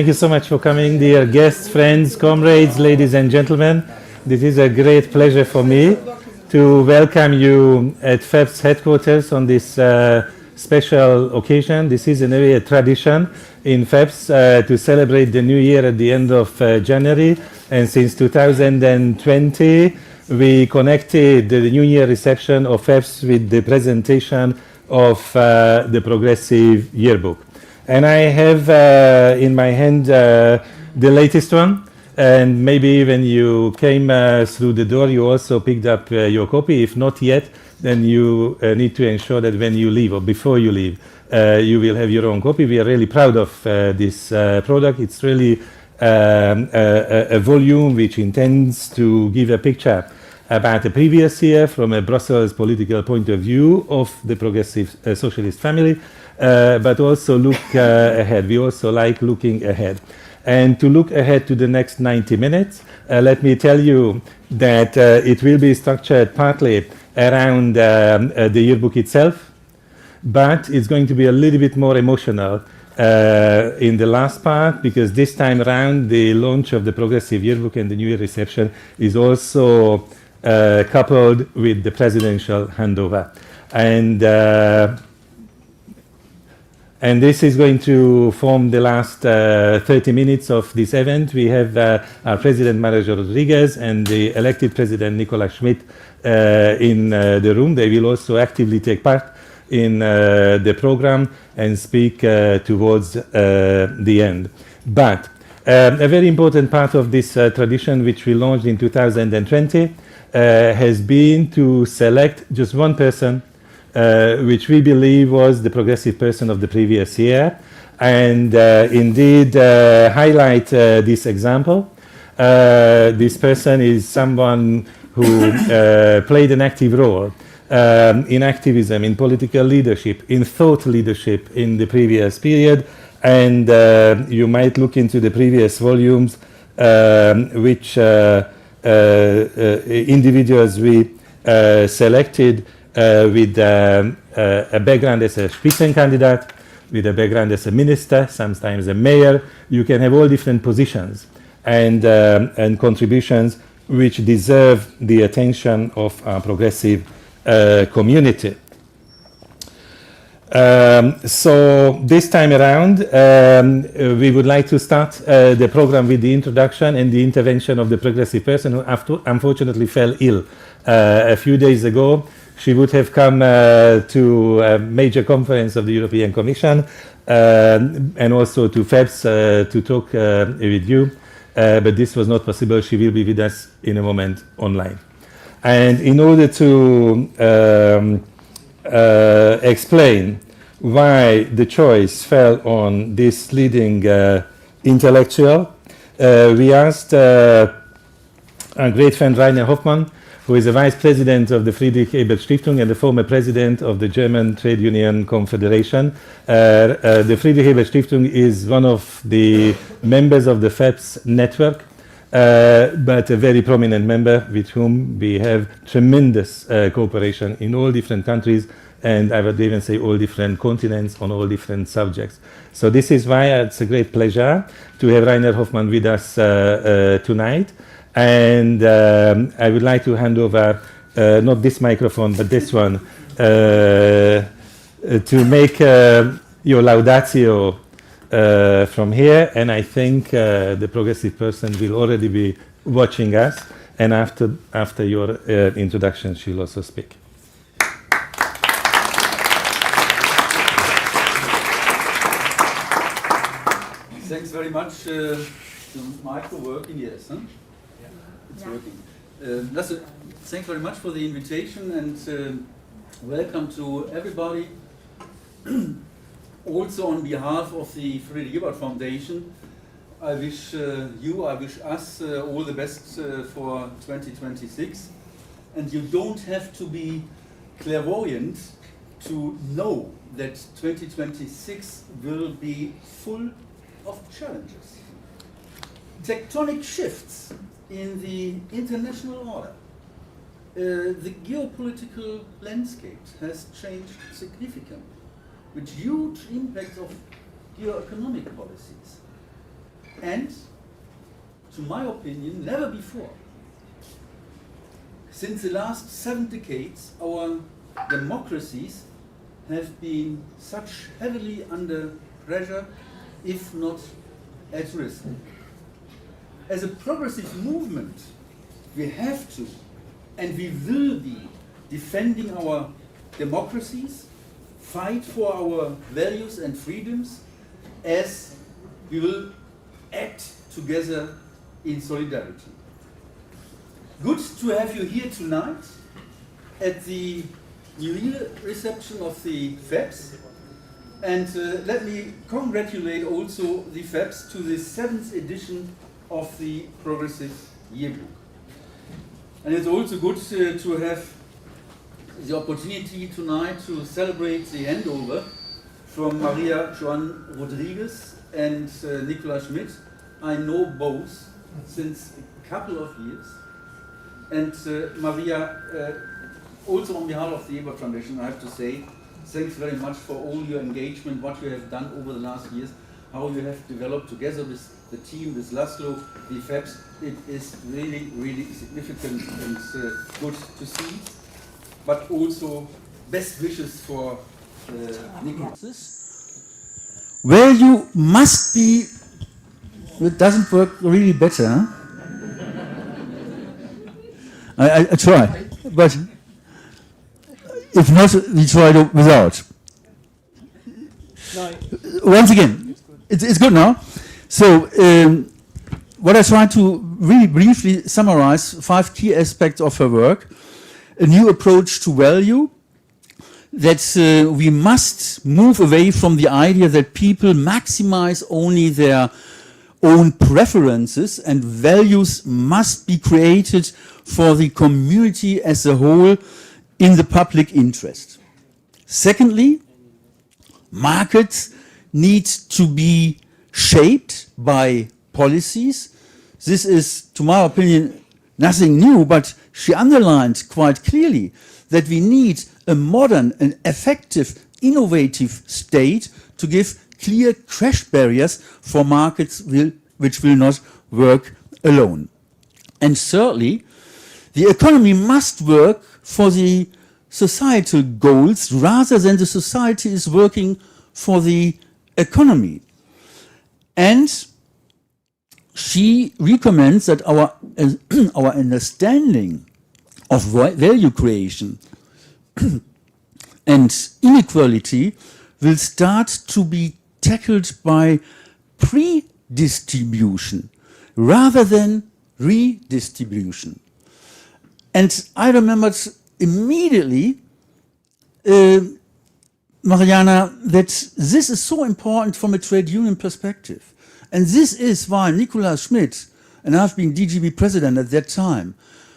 Thank you so much for coming, dear guests, friends, comrades, ladies and gentlemen. This is a great pleasure for me to welcome you at FEPS headquarters on this special occasion. This is in a way a tradition in FEPS to celebrate the new year at the end of January. And since 2020, we connected the New Year reception of FEPS with the presentation of the Progressive Yearbook. And I have in my hand the latest one. And maybe when you came through the door, you also picked up your copy. If not yet, then you need to ensure that when you leave or before you leave, you will have your own copy. We are really proud of this product. It's really a volume which intends to give a picture about the previous year from a Brussels political point of view of the progressive socialist family, but also look ahead. We also like looking ahead. And to look ahead to the next 90 minutes, let me tell you that it will be structured partly around the yearbook itself, but it's going to be a little bit more emotional in the last part, because this time around the launch of the Progressive Yearbook and the New Year reception is also coupled with the presidential handover. And this is going to form the last 30 minutes of this event. We have our President Maria João Rodrigues and the elected President Nicolas Schmit in the room. They will also actively take part in the program and speak towards the end. But a very important part of this tradition, which we launched in 2020, has been to select just one person which we believe was the progressive person of the previous year, and indeed highlight this example. This person is someone who played an active role in activism, in political leadership, in thought leadership in the previous period, and you might look into the previous volumes which individuals we selected with a background as a Spitzenkandidat, with a background as a minister, sometimes a mayor. You can have all different positions and contributions which deserve the attention of our progressive community. So this time around, we would like to start the program with the introduction and the intervention of the progressive person who unfortunately fell ill a few days ago. She would have come to a major conference of the European Commission and also to FEPS to talk with you, but this was not possible. She will be with us in a moment online. And in order to explain why the choice fell on this leading intellectual, we asked our great friend Rainer Hoffmann, who is the vice president of the Friedrich Ebert Stiftung and the former president of the German Trade Union Confederation. The Friedrich Ebert Stiftung is one of the members of the FEPS network, but a very prominent member with whom we have tremendous cooperation in all different countries, and I would even say all different continents on all different subjects. So this is why it's a great pleasure to have Rainer Hoffmann with us tonight. And I would like to hand over, not this microphone, but this one, to make your laudatio from here. And I think the progressive person will already be watching us. And after your introduction, she'll also speak. Thanks very much. The micro working, yes, huh? It's working. Thanks very much for the invitation, and welcome to everybody. Also on behalf of the Friedrich Ebert Foundation, I wish I wish us all the best for 2026. And you don't have to be clairvoyant to know that 2026 will be full of challenges. Tectonic shifts in the international order. The geopolitical landscape has changed significantly, with huge impacts of geoeconomic policies. and, to my opinion, never before. Since the last 7 decades, our democracies have been such heavily under pressure, if not at risk. As a progressive movement, we have to, and we will be, defending our democracies, fight for our values and freedoms, as we will act together in solidarity. Good to have you here tonight at the New Year reception of the FEPS, and let me congratulate also the FEPS to the 7th edition of the Progressive Yearbook. And it's also good to have the opportunity tonight to celebrate the handover from Maria João Rodrigues and Nicolas Schmit. I know both since a couple of years. And Maria, also on behalf of the Yearbook Foundation, I have to say, thanks very much for all your engagement, what you have done over the last years, how you have developed together with the team, with Laszlo, the FEPS. It is really, really significant and good to see. But also, best wishes for Nicolas. Where you must be, it doesn't work really better, huh? I try, but if not, we try to without. No. Once again, it's good now. So, what I try to really briefly summarize 5 key aspects of her work. A new approach to value, that we must move away from the idea that people maximize only their own preferences, and values must be created for the community as a whole in the public interest. Secondly, markets need to be shaped by policies. This is, to my opinion, nothing new, but she underlined quite clearly that we need a modern and effective, innovative state to give clear crash barriers for markets which will not work alone. And thirdly, the economy must work for the societal goals rather than the society is working for the economy. And she recommends that our understanding of value creation and inequality will start to be tackled by pre-distribution rather than redistribution. And I remembered immediately, Mariana, that this is so important from a trade union perspective. And this is why Nicolas Schmit, and I've been DGB president at that time,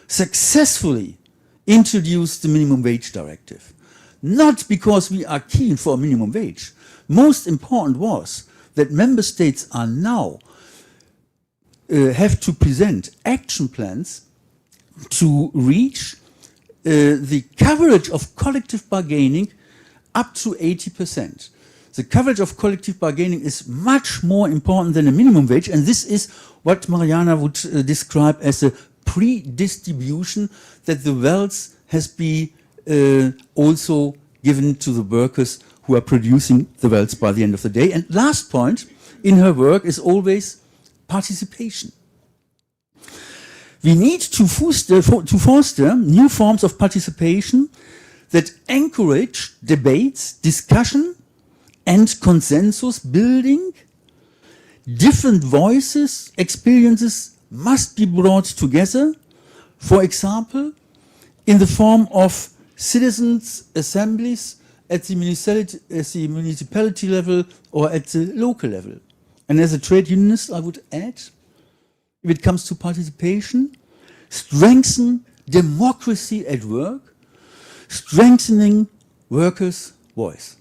successfully introduced the minimum wage directive. Not because we are keen for a minimum wage. Most important was that member states are now have to present action plans to reach the coverage of collective bargaining up to 80%. The coverage of collective bargaining is much more important than a minimum wage, and this is what Mariana would describe as a pre-distribution, that the wealth has been also given to the workers who are producing the wealth by the end of the day. And last point in her work is always participation. We need to foster new forms of participation that encourage debates, discussion, and consensus building. Different voices, experiences must be brought together, for example, in the form of citizens' assemblies at the municipality level or at the local level. And as a trade unionist, I would add, if it comes to participation, strengthen democracy at work, strengthening workers' voice.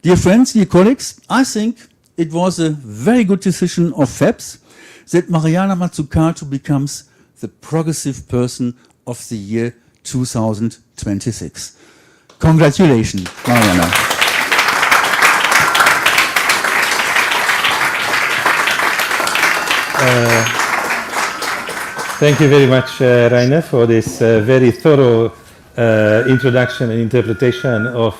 Dear friends, dear colleagues, I think it was a very good decision of FEPS that Mariana Mazzucato becomes the progressive person of the year 2026. Congratulations, Mariana. Thank you very much, Rainer, for this very thorough introduction and interpretation of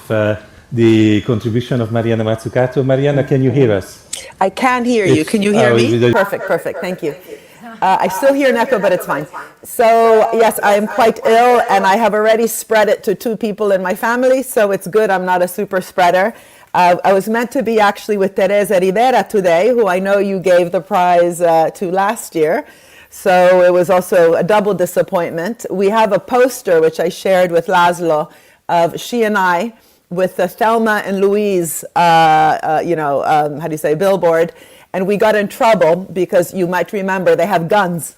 the contribution of Mariana Mazzucato. Mariana, can you hear us? I can hear you. Can you hear me? the- Perfect. Thank you. I still hear an echo, but it's fine. So, yes, I am quite ill, and I have already spread it to 2 people in my family, so it's good I'm not a super spreader. I was meant to be actually with Teresa Rivera today, who I know you gave the prize to last year. So it was also a double disappointment. We have a poster, which I shared with Laszlo, of she and I with the Thelma and Louise, billboard. And we got in trouble because you might remember they have guns.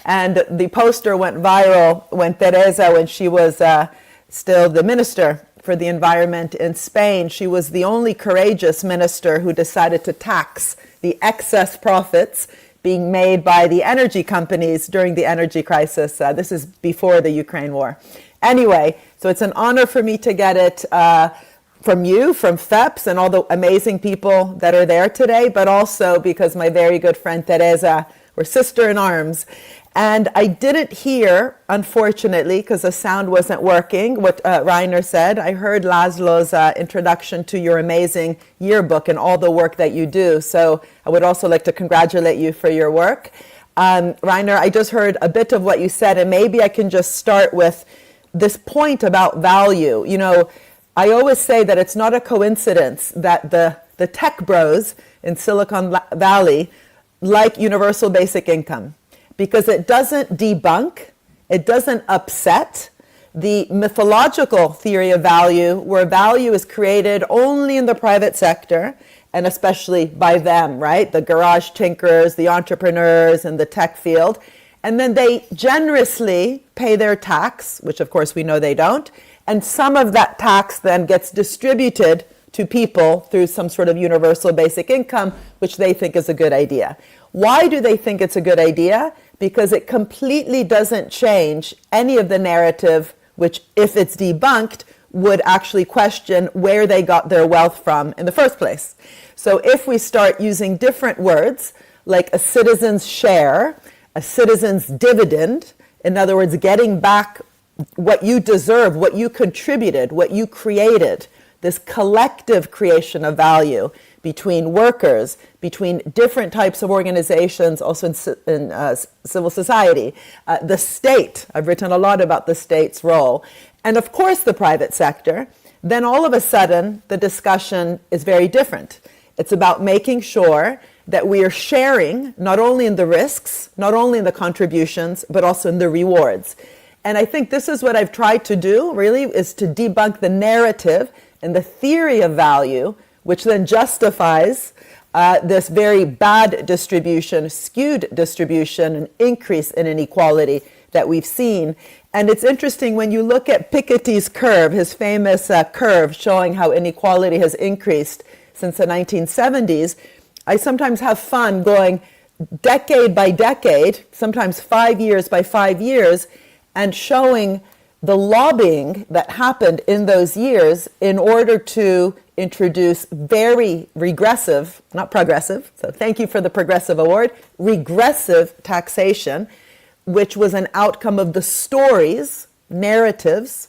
And the poster went viral when Teresa, when she was still the minister for the environment in Spain, she was the only courageous minister who decided to tax the excess profits being made by the energy companies during the energy crisis. This is before the Ukraine war. Anyway, so it's an honor for me to get it from you, from FEPS, and all the amazing people that are there today, but also because my very good friend Teresa, we're sister in arms. And I didn't hear, unfortunately, because the sound wasn't working, what Rainer said. I heard Laszlo's introduction to your amazing yearbook and all the work that you do. So I would also like to congratulate you for your work. Rainer, I just heard a bit of what you said, and maybe I can just start with this point about value. You know, I always say that it's not a coincidence that the tech bros in Silicon Valley like universal basic income, because it doesn't debunk, it doesn't upset the mythological theory of value, where value is created only in the private sector, and especially by them, right? The garage tinkerers, the entrepreneurs in the tech field. And then they generously pay their tax, which of course we know they don't. And some of that tax then gets distributed to people through some sort of universal basic income, which they think is a good idea. Why do they think it's a good idea? Because it completely doesn't change any of the narrative, which, if it's debunked, would actually question where they got their wealth from in the first place. So if we start using different words, like a citizen's share, a citizen's dividend, in other words, getting back what you deserve, what you contributed, what you created, this collective creation of value between workers, between different types of organizations, also in civil society, the state. I've written a lot about the state's role, and of course the private sector. Then all of a sudden, the discussion is very different. It's about making sure that we are sharing not only in the risks, not only in the contributions, but also in the rewards. And I think this is what I've tried to do, really, is to debunk the narrative and the theory of value, which then justifies this very bad distribution, skewed distribution, and increase in inequality that we've seen. And it's interesting when you look at Piketty's curve, his famous curve showing how inequality has increased since the 1970s, I sometimes have fun going decade by decade, sometimes 5 years by 5 years, and showing the lobbying that happened in those years in order to introduce very regressive, not progressive, so thank you for the Progressive Award, regressive taxation, which was an outcome of the stories, narratives,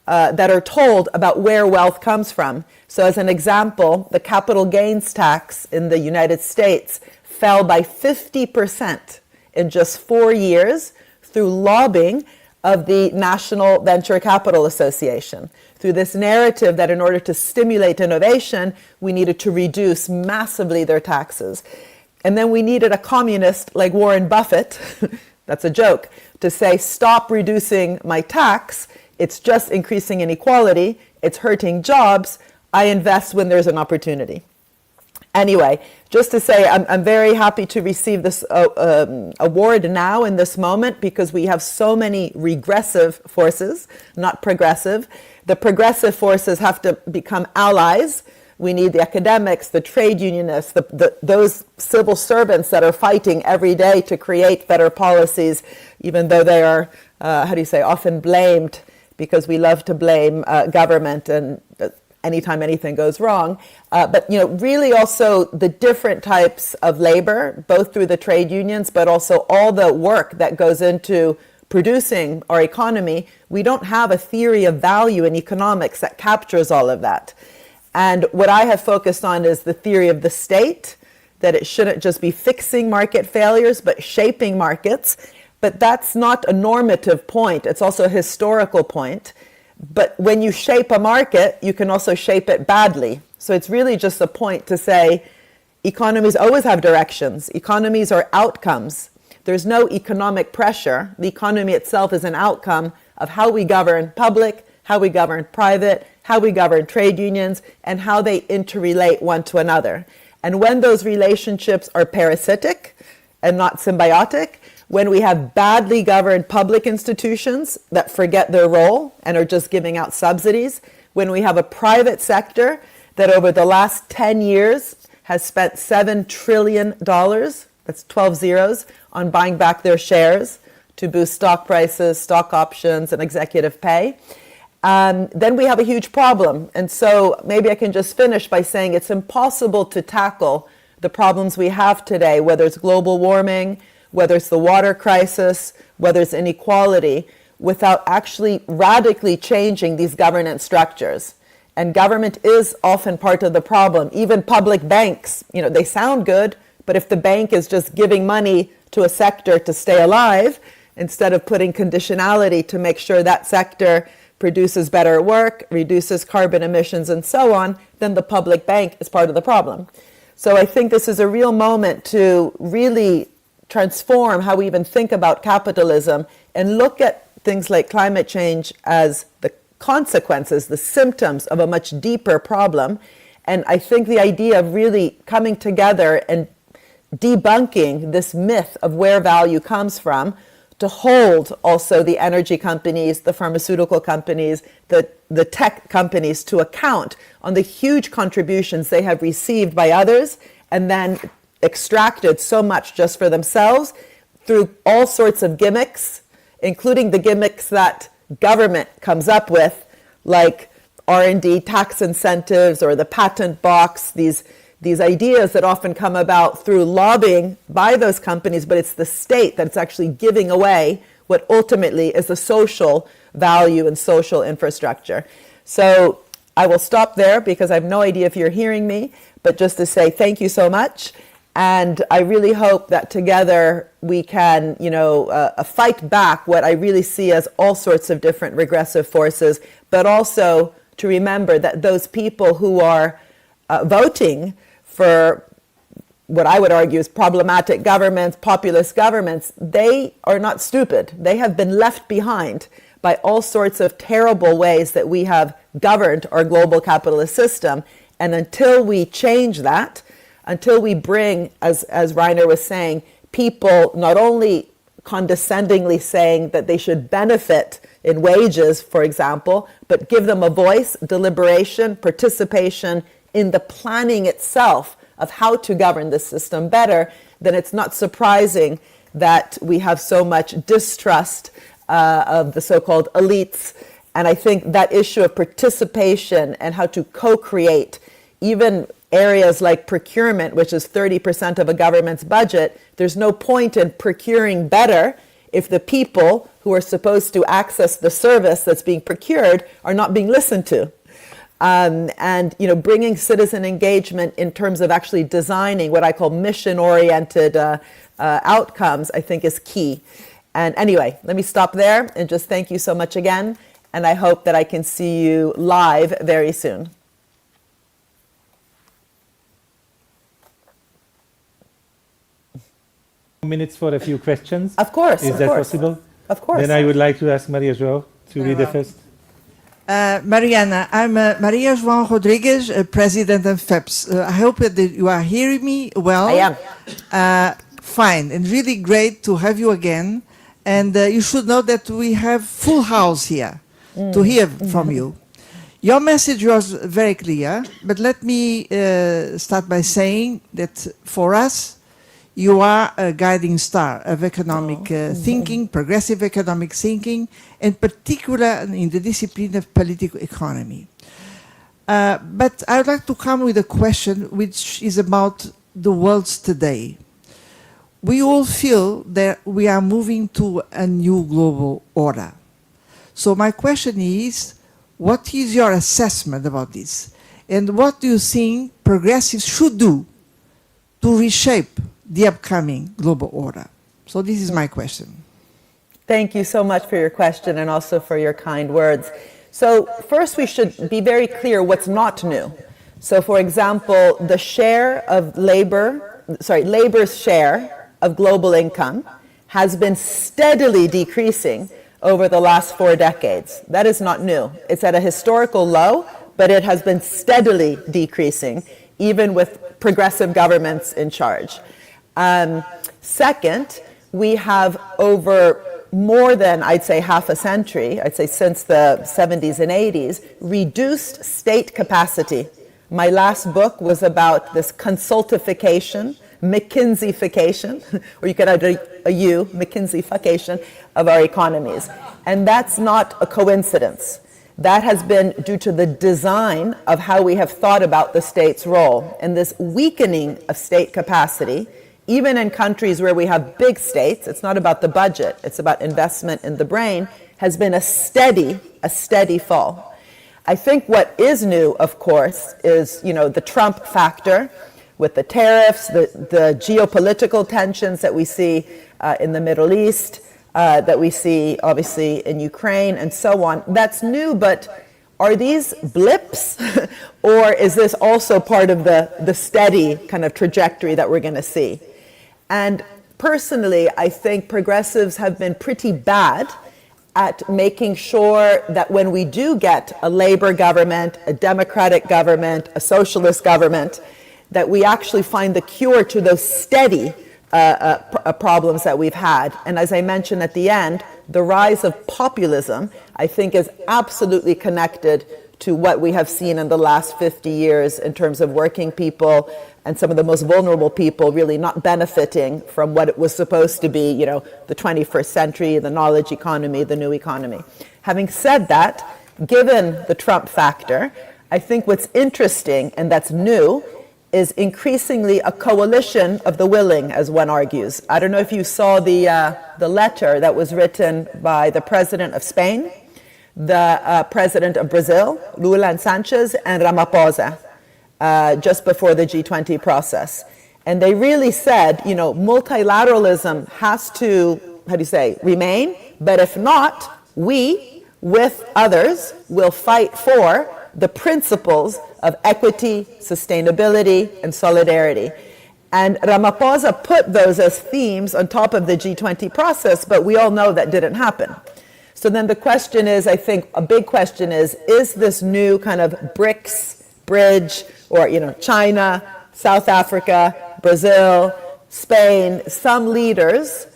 that are told about where wealth comes from. So as an example, the capital gains tax in the United States fell by 50% in just 4 years through lobbying of the National Venture Capital Association, through this narrative that in order to stimulate innovation, we needed to reduce massively their taxes. And then we needed a communist like Warren Buffett, that's a joke, to say, stop reducing my tax, it's just increasing inequality, it's hurting jobs, I invest when there's an opportunity. Anyway, just to say, I'm very happy to receive this award now in this moment, because we have so many regressive forces, not progressive. The progressive forces have to become allies. We need the academics, the trade unionists, those civil servants that are fighting every day to create better policies, even though they are, often blamed, because we love to blame government. And anytime anything goes wrong. But really also the different types of labor, both through the trade unions, but also all the work that goes into producing our economy. We don't have a theory of value in economics that captures all of that. And what I have focused on is the theory of the state, that it shouldn't just be fixing market failures, but shaping markets. But that's not a normative point. It's also a historical point. But when you shape a market, you can also shape it badly. So it's really just a point to say economies always have directions. Economies are outcomes. There's no economic pressure. The economy itself is an outcome of how we govern public, how we govern private, how we govern trade unions, and how they interrelate one to another. And when those relationships are parasitic and not symbiotic, when we have badly governed public institutions that forget their role and are just giving out subsidies, when we have a private sector that over the last 10 years has spent $7 trillion, that's 12 zeros, on buying back their shares to boost stock prices, stock options, and executive pay, then we have a huge problem. And so maybe I can just finish by saying it's impossible to tackle the problems we have today, whether it's global warming, whether it's the water crisis, whether it's inequality, without actually radically changing these governance structures. And government is often part of the problem. Even public banks, they sound good, but if the bank is just giving money to a sector to stay alive, instead of putting conditionality to make sure that sector produces better work, reduces carbon emissions, and so on, then the public bank is part of the problem. So I think this is a real moment to really transform how we even think about capitalism and look at things like climate change as the consequences, the symptoms of a much deeper problem. And I think the idea of really coming together and debunking this myth of where value comes from, to hold also the energy companies, the pharmaceutical companies, the tech companies to account on the huge contributions they have received by others and then extracted so much just for themselves through all sorts of gimmicks, including the gimmicks that government comes up with, like R&D tax incentives or the patent box, these ideas that often come about through lobbying by those companies, but it's the state that's actually giving away what ultimately is the social value and social infrastructure. So I will stop there because I have no idea if you're hearing me, but just to say thank you so much. And I really hope that together we can, fight back what I really see as all sorts of different regressive forces, but also to remember that those people who are voting for what I would argue is problematic governments, populist governments, they are not stupid. They have been left behind by all sorts of terrible ways that we have governed our global capitalist system. And until we change that, until we bring, as Rainer was saying, people not only condescendingly saying that they should benefit in wages, for example, but give them a voice, deliberation, participation in the planning itself of how to govern the system better, then it's not surprising that we have so much distrust of the so-called elites. And I think that issue of participation and how to co-create even areas like procurement, which is 30% of a government's budget, there's no point in procuring better if the people who are supposed to access the service that's being procured are not being listened to. And bringing citizen engagement in terms of actually designing what I call mission-oriented outcomes, I think is key. And anyway, let me stop there and just thank you so much again. And I hope that I can see you live very soon. Minutes for a few questions. Of course. Is that possible? Of course. Then I would like to ask Maria João to read the first. Mariana, I'm Maria João Rodrigues, President of FEPS. I hope that you are hearing me well. I am. Fine, and really great to have you again. And you should know that we have full house here to hear from you. Your message was very clear, but let me start by saying that for us, you are a guiding star of economic thinking, progressive economic thinking, and particular in the discipline of political economy. But I would like to come with a question which is about the world today. We all feel that we are moving to a new global order. So my question is, what is your assessment about this? And what do you think progressives should do to reshape the upcoming global order? So this is my question. Thank you so much for your question and also for your kind words. So first we should be very clear what's not new. So for example, the share of labor's share of global income has been steadily decreasing over the last 4 decades. That is not new. It's at a historical low, but it has been steadily decreasing, even with progressive governments in charge. Second, we have over more than, I'd say, half a century, I'd say since the 70s and 80s, reduced state capacity. My last book was about this consultification, McKinsey-fication, or you could add a U, McKinsey-fication of our economies. And that's not a coincidence. That has been due to the design of how we have thought about the state's role. And this weakening of state capacity, even in countries where we have big states, it's not about the budget, it's about investment in the brain, has been a steady fall. I think what is new, of course, is the Trump factor, with the tariffs, the geopolitical tensions that we see in the Middle East, that we see obviously in Ukraine and so on. That's new, but are these blips or is this also part of the steady kind of trajectory that we're going to see? And personally, I think progressives have been pretty bad at making sure that when we do get a labor government, a democratic government, a socialist government, that we actually find the cure to those steady problems that we've had. And as I mentioned at the end, the rise of populism, I think, is absolutely connected to what we have seen in the last 50 years in terms of working people and some of the most vulnerable people really not benefiting from what it was supposed to be, the 21st century, the knowledge economy, the new economy. Having said that, given the Trump factor, I think what's interesting and that's new is increasingly a coalition of the willing, as one argues. I don't know if you saw the letter that was written by the president of Spain, the president of Brazil, Lula and Sanchez, and Ramaphosa, just before the G20 process. And they really said, multilateralism has to, remain, but if not, we, with others, will fight for the principles of equity, sustainability, and solidarity. And Ramaphosa put those as themes on top of the G20 process, but we all know that didn't happen. So then the question is, I think a big question is this new kind of BRICS bridge, or China, South Africa, Brazil, Spain, some leaders,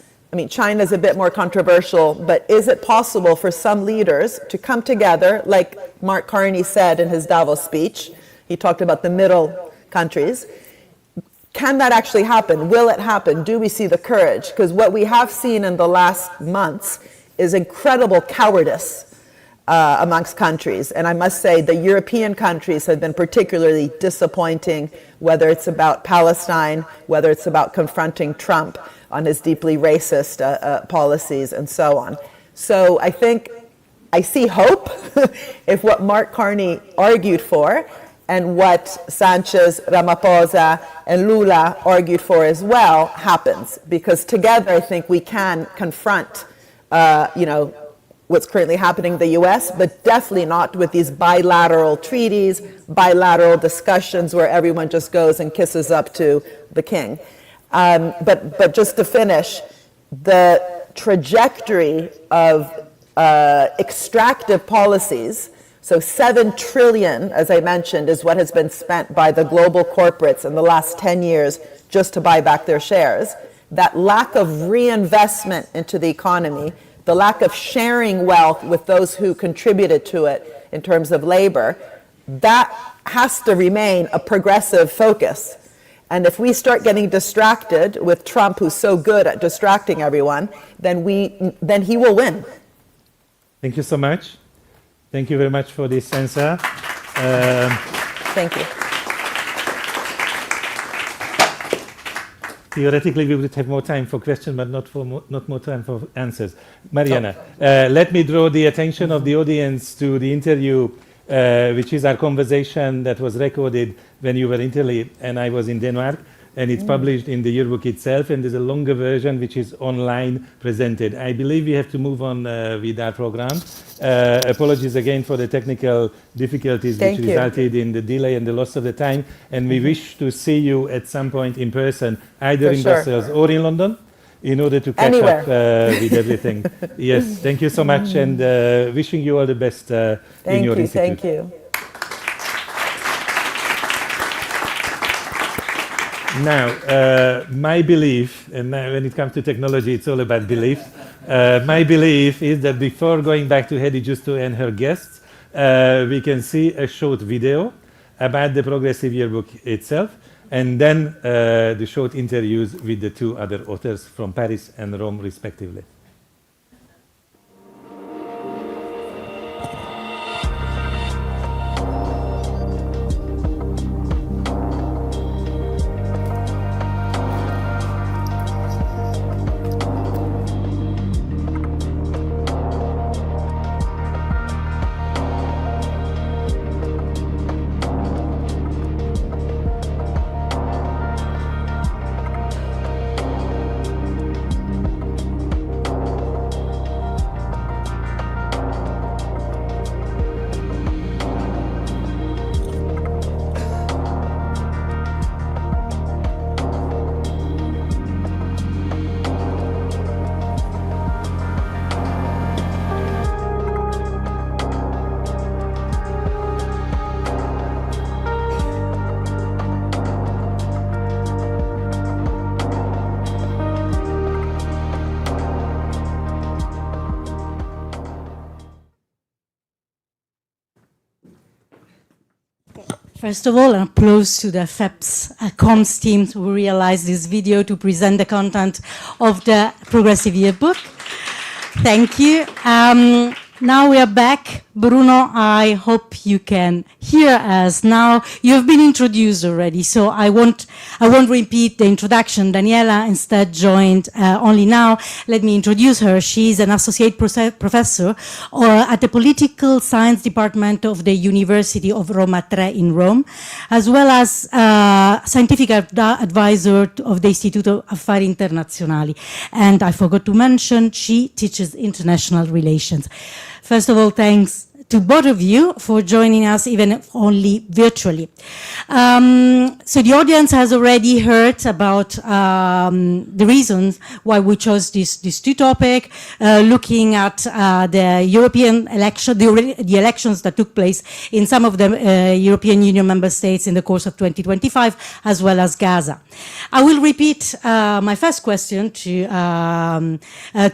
China's a bit more controversial, but is it possible for some leaders to come together, like Mark Carney said in his Davos speech? He talked about the middle countries. Can that actually happen? Will it happen? Do we see the courage? Because what we have seen in the last months is incredible cowardice amongst countries. And I must say the European countries have been particularly disappointing, whether it's about Palestine, whether it's about confronting Trump on his deeply racist policies and so on. So I think I see hope if what Mark Carney argued for and what Sanchez, Ramaphosa, and Lula argued for as well happens. Because together I think we can confront what's currently happening in the US, but definitely not with these bilateral treaties, bilateral discussions where everyone just goes and kisses up to the king. But just to finish, the trajectory of extractive policies, so 7 trillion, as I mentioned, is what has been spent by the global corporates in the last 10 years just to buy back their shares. That lack of reinvestment into the economy, the lack of sharing wealth with those who contributed to it in terms of labor, that has to remain a progressive focus. And if we start getting distracted with Trump, who's so good at distracting everyone, then he will win. Thank you so much. Thank you very much for this answer. Thank you. Theoretically, we would have more time for questions, but not more time for answers. Mariana, let me draw the attention of the audience to the interview, which is our conversation that was recorded when you were in Italy and I was in Denmark, and it's published in the yearbook itself, and there's a longer version which is online presented. I believe we have to move on with our program. Apologies again for the technical difficulties which resulted in the delay and the loss of the time, and we wish to see you at some point in person, either in Brussels or in London, in order to catch up with everything. Yes, thank you so much, and wishing you all the best in your institute. Thank you. Now, my belief, and when it comes to technology, it's all about belief. My belief is that before going back to Hedi Justo and her guests, we can see a short video about the Progressive Yearbook itself, and then the short interviews with the two other authors from Paris and Rome, respectively. First of all, an applause to the FEPS comms team who realized this video to present the content of the Progressive Yearbook. Thank you. Now we are back. Bruno, I hope you can hear us now. You've been introduced already, so I won't repeat the introduction. Daniela instead joined only now. Let me introduce her. She's an associate professor at the Political Science Department of the University of Roma Tre in Rome, as well as scientific advisor of the Istituto Affari Internazionali. And I forgot to mention, she teaches international relations. First of all, thanks to both of you for joining us, even if only virtually. So the audience has already heard about the reasons why we chose these two topics, looking at the European election, the elections that took place in some of the European Union member states in the course of 2025, as well as Gaza. I will repeat my first question to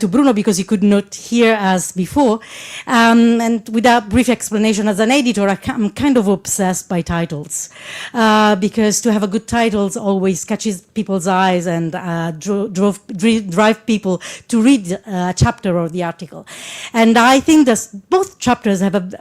Bruno because he could not hear us before, and without brief explanation, as an editor, I'm kind of obsessed by titles because to have a good titles always catches people's eyes and drive people to read a chapter or the article. And I think that both chapters have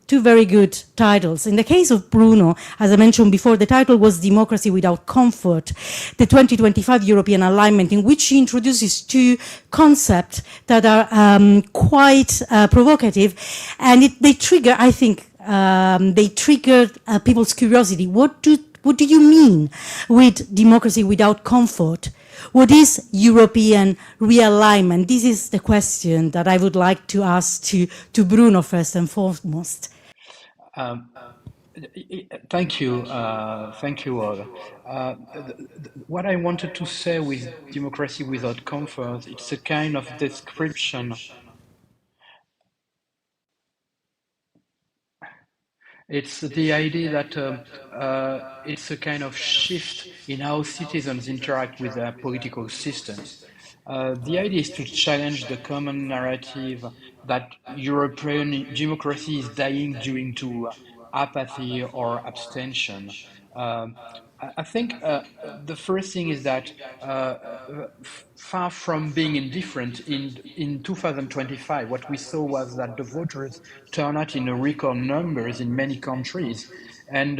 two very good titles. In the case of Bruno, as I mentioned before, the title was Democracy Without Comfort, the 2025 European Alignment, in which he introduces two concepts that are quite provocative, and they trigger, I think, they triggered people's curiosity. What do you mean with democracy without comfort? What is European realignment? This is the question that I would like to ask to Bruno first and foremost. Thank you all. What I wanted to say with democracy without comfort, it's a kind of description. It's the idea that it's a kind of shift in how citizens interact with their political systems. The idea is to challenge the common narrative that European democracy is dying due to apathy or abstention. I think the first thing is that far from being indifferent, in 2025, what we saw was that the voters turned out in a record numbers in many countries. And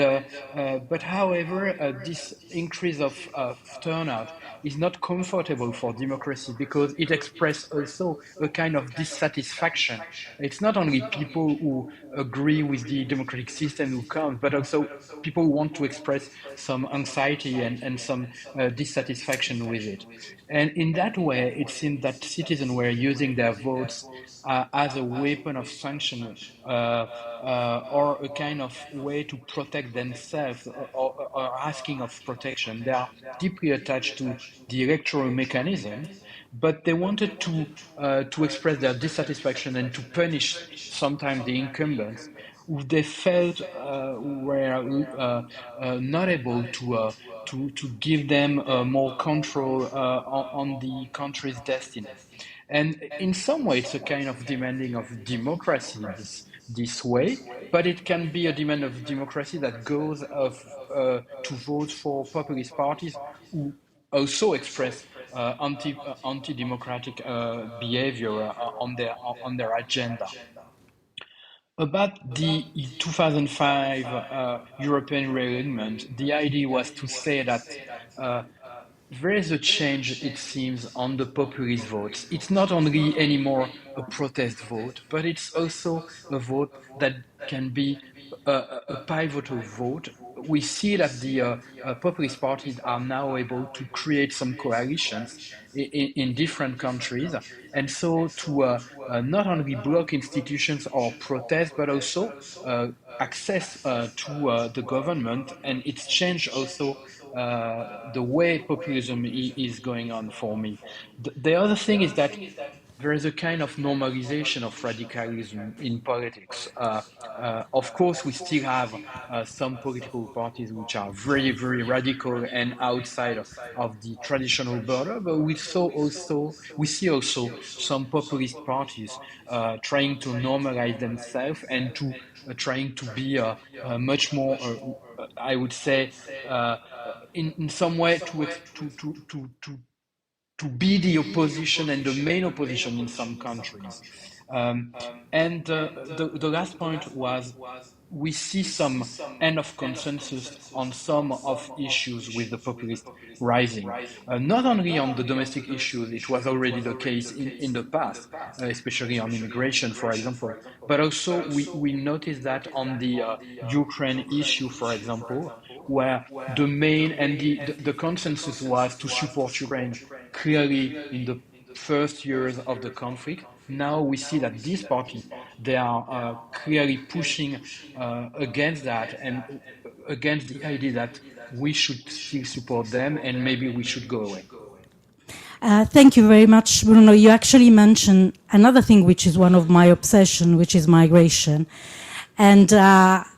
but however, this increase of turnout is not comfortable for democracy because it expresses also a kind of dissatisfaction. It's not only people who agree with the democratic system who come, but also people who want to express some anxiety and some dissatisfaction with it. And in that way, it seemed that citizens were using their votes as a weapon of sanction or a kind of way to protect themselves or asking of protection. They are deeply attached to the electoral mechanism, but they wanted to express their dissatisfaction and to punish sometimes the incumbents who they felt were not able to give them more control on the country's destiny. And in some way, it's a kind of demanding of democracy this way, but it can be a demand of democracy that goes to vote for populist parties who also express anti-democratic behavior on their agenda. About the 2005 European realignment, the idea was to say that there is a change, it seems, on the populist votes. It's not only anymore a protest vote, but it's also a vote that can be a pivotal vote. We see that the populist parties are now able to create some coalitions in different countries, and so to not only block institutions or protest, but also access to the government, and it's changed also the way populism is going on for me. The other thing is that there is a kind of normalization of radicalism in politics. Of course, we still have some political parties which are very, very radical and outside of the traditional border, but we see also some populist parties trying to normalize themselves and to trying to be much more, I would say, in some way to be the opposition and the main opposition in some countries. And the last point was we see some end of consensus on some of issues with the populist rising. Not only on the domestic issues, it was already the case in the past, especially on immigration, for example, but also we noticed that on the Ukraine issue, for example, where the main and the consensus was to support Ukraine clearly in the first years of the conflict. Now we see that this party, they are clearly pushing against that and against the idea that we should still support them and maybe we should go away. Thank you very much, Bruno. You actually mentioned another thing which is one of my obsession, which is migration. And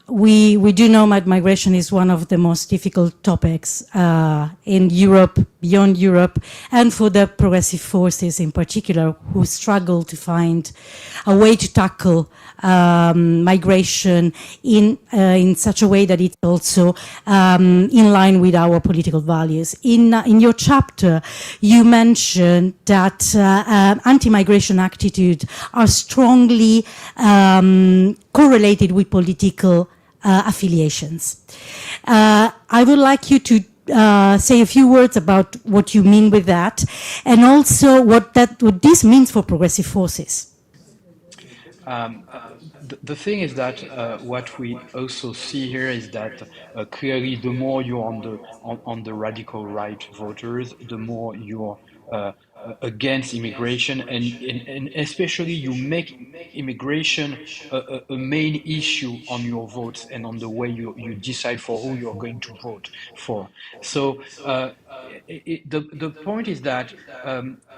we do know that migration is one of the most difficult topics in Europe, beyond Europe, and for the progressive forces in particular, who struggle to find a way to tackle migration in such a way that it's also in line with our political values. In your chapter, you mentioned that anti-migration attitudes are strongly correlated with political affiliations. I would like you to say a few words about what you mean with that, and also what this means for progressive forces. The thing is that what we also see here is that clearly the more you're on the radical right voters, the more you're against immigration, and especially you make immigration a main issue on your votes and on the way you decide for who you're going to vote for. So the point is that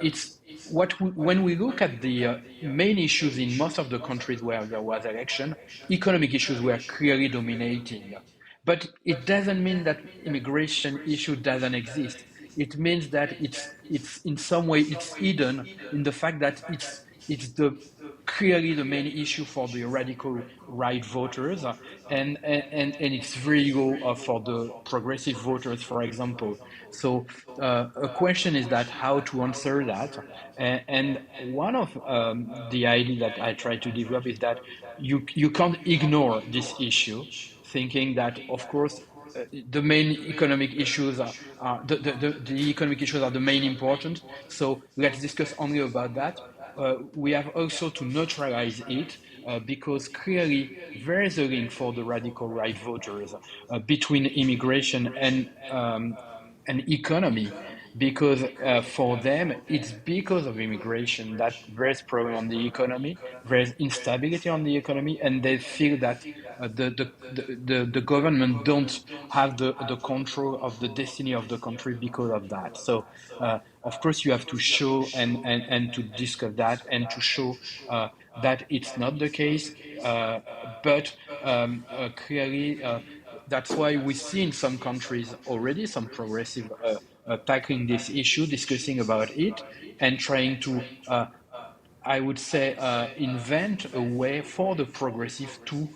it's when we look at the main issues in most of the countries where there was election, economic issues were clearly dominating. But it doesn't mean that immigration issue doesn't exist. It means that it's in some way it's hidden in the fact that it's the clearly the main issue for the radical right voters, and it's very low for the progressive voters, for example. So a question is that how to answer that, and one of the idea that I try to develop is that you can't ignore this issue, thinking that of course the main economic issues are the economic issues are the main important. So let's discuss only about that. We have also to neutralize it because clearly there is a link for the radical right voters between immigration and economy, because for them it's because of immigration that there's problem on the economy, there's instability on the economy, and they feel that the government don't have the control of the destiny of the country because of that. So of course you have to show and to discuss that and to show that it's not the case, but clearly that's why we see in some countries already some progressive tackling this issue, discussing about it, and trying to, I would say, invent a way for the progressive to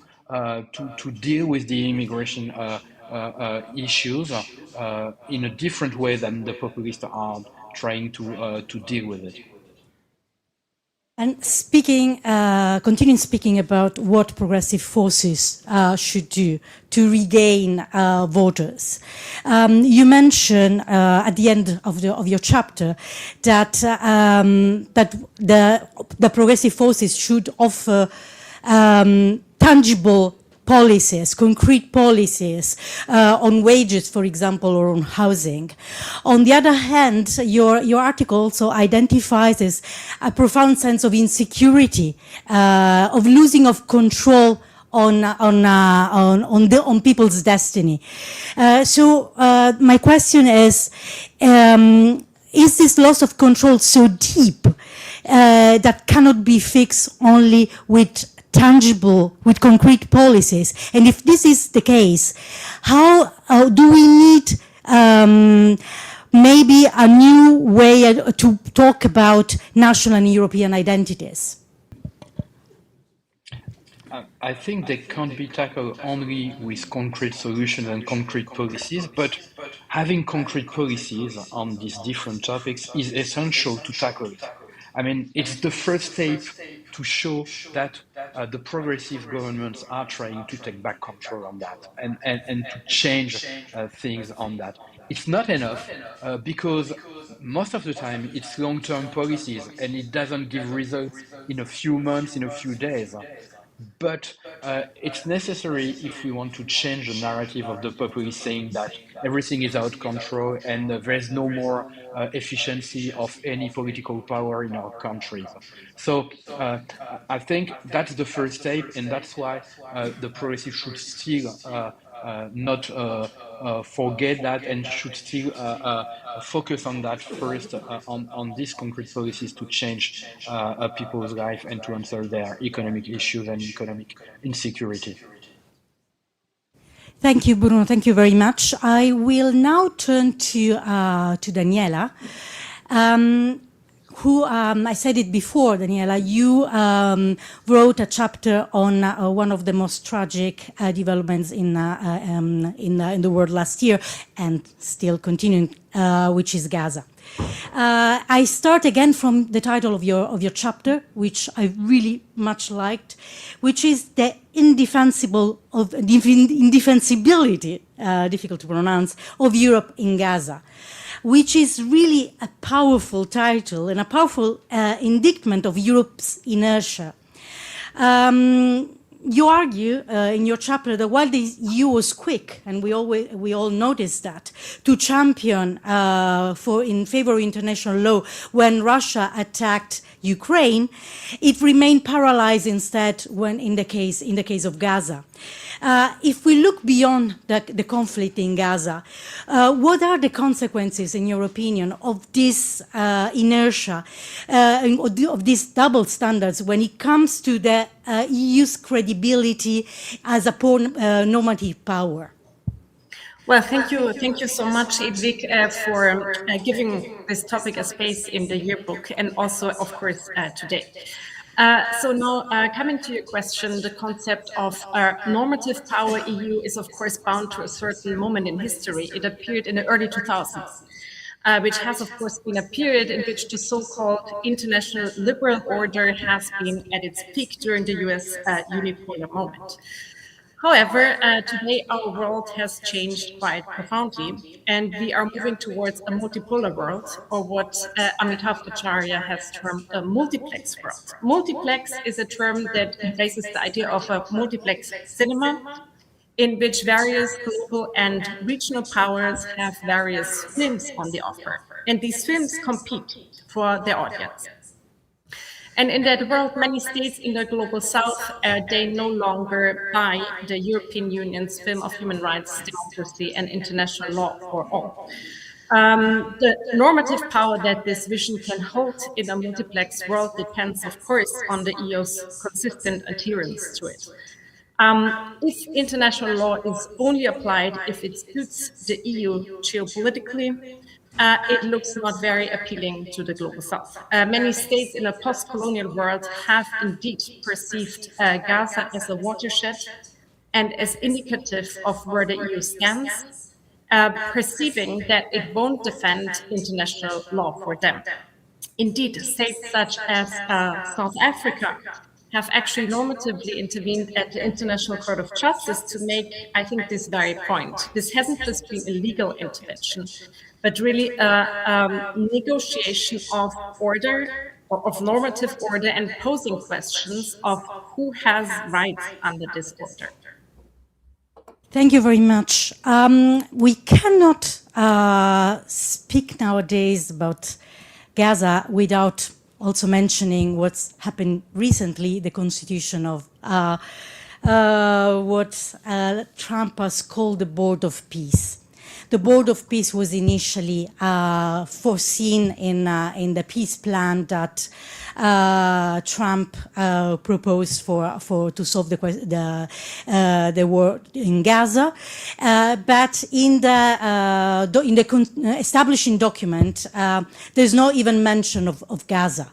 deal with the immigration issues in a different way than the populists are trying to deal with it. And continuing speaking about what progressive forces should do to regain voters. You mentioned at the end of your chapter that the progressive forces should offer tangible policies, concrete policies on wages, for example, or on housing. On the other hand, your article also identifies as a profound sense of insecurity, of losing of control on people's destiny. So my question is this loss of control so deep that cannot be fixed only with concrete policies? And if this is the case, how do we need maybe a new way to talk about national and European identities? I think they can't be tackled only with concrete solutions and concrete policies, but having concrete policies on these different topics is essential to tackle it. I mean, it's the first step to show that the progressive governments are trying to take back control on that and to change things on that. It's not enough because most of the time it's long-term policies and it doesn't give results in a few months, in a few days. But it's necessary if we want to change the narrative of the populace saying that everything is out of control and there's no more efficiency of any political power in our countries. So I think that's the first step, and that's why the progressive should still not forget that and should still focus on that first, on these concrete policies to change people's life and to answer their economic issues and economic insecurity. Thank you, Bruno. Thank you very much. I will now turn to Daniela, who, I said it before, Daniela, you wrote a chapter on one of the most tragic developments in the world last year and still continuing, which is Gaza. I start again from the title of your chapter, which I really much liked, which is the indefensibility, difficult to pronounce, of Europe in Gaza, which is really a powerful title and a powerful indictment of Europe's inertia. You argue in your chapter that while the EU was quick, and we all noticed that, to champion in favor of international law when Russia attacked Ukraine, it remained paralyzed instead when in the case of Gaza. If we look beyond the conflict in Gaza, what are the consequences, in your opinion, of this inertia, of these double standards when it comes to the EU's credibility as a normative power? Well, thank you so much, Edvik, for giving this topic a space in the yearbook and also, of course, today. So now, coming to your question, the concept of normative power EU is of course bound to a certain moment in history. It appeared in the early 2000s, which has of course been a period in which the so-called international liberal order has been at its peak during the US unipolar moment. However, today our world has changed quite profoundly, and we are moving towards a multipolar world, or what Amitav Acharya has termed a multiplex world. Multiplex is a term that embraces the idea of a multiplex cinema, in which various global and regional powers have various films on the offer, and these films compete for their audience. And in that world, many states in the global south, they no longer buy the European Union's film of human rights, democracy, and international law for all. The normative power that this vision can hold in a multiplex world depends, of course, on the EU's consistent adherence to it. If international law is only applied if it suits the EU geopolitically, it looks not very appealing to the global south. Many states in a post-colonial world have indeed perceived Gaza as a watershed and as indicative of where the EU stands, perceiving that it won't defend international law for them. Indeed, states such as South Africa have actually normatively intervened at the International Court of Justice to make, I think, this very point. This hasn't just been a legal intervention, but really a negotiation of order, of normative order, and posing questions of who has rights under this order. Thank you very much. We cannot speak nowadays about Gaza without also mentioning what's happened recently, the constitution of what Trump has called the Board of Peace. The Board of Peace was initially foreseen in the peace plan that Trump proposed to solve the war in Gaza, but in the establishing document, there's no even mention of Gaza.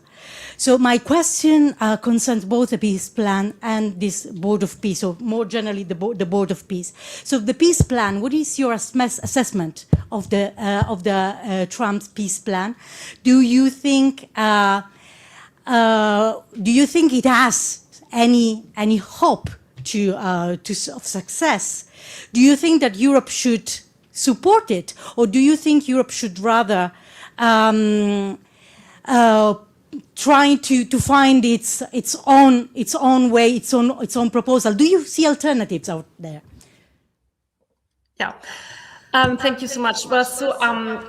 So my question concerns both the peace plan and this Board of Peace, or more generally the Board of Peace. So the peace plan, what is your assessment of the Trump's peace plan? Do you think it has any hope of success? Do you think that Europe should support it, or do you think Europe should rather trying to find its own way, its own proposal? Do you see alternatives out there? Yeah. Thank you so much. Well, so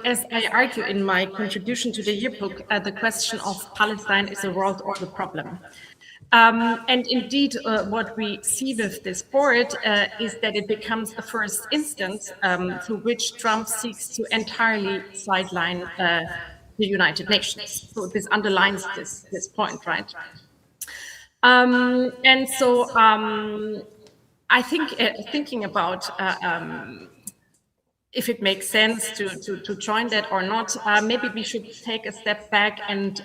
as I argue in my contribution to the yearbook, the question of Palestine is a world order problem. And indeed, what we see with this board is that it becomes a first instance through which Trump seeks to entirely sideline the United Nations. So this underlines this point, right? And so I think thinking about if it makes sense to join that or not, maybe we should take a step back and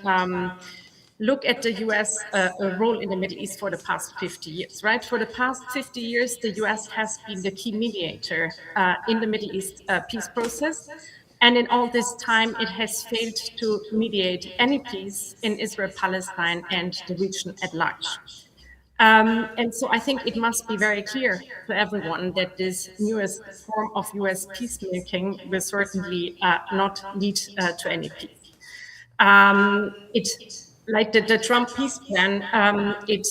look at the US role in the Middle East for the past 50 years, right? For the past 50 years, the US has been the key mediator in the Middle East peace process. And in all this time, it has failed to mediate any peace in Israel, Palestine, and the region at large. And so I think it must be very clear to everyone that this newest form of US peacemaking will certainly not lead to any peace. Like the Trump peace plan, it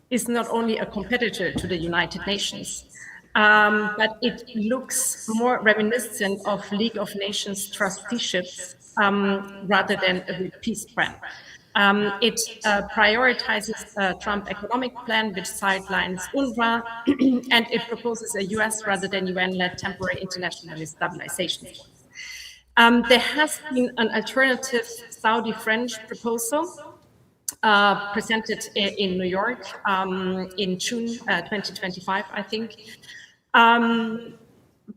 is not only a competitor to the United Nations, but it looks more reminiscent of League of Nations trusteeships rather than a peace plan. It prioritizes a Trump economic plan, which sidelines UNRWA, and it proposes a US rather than UN-led temporary international stabilization force. There has been an alternative Saudi-French proposal presented in New York in June 2025, I think.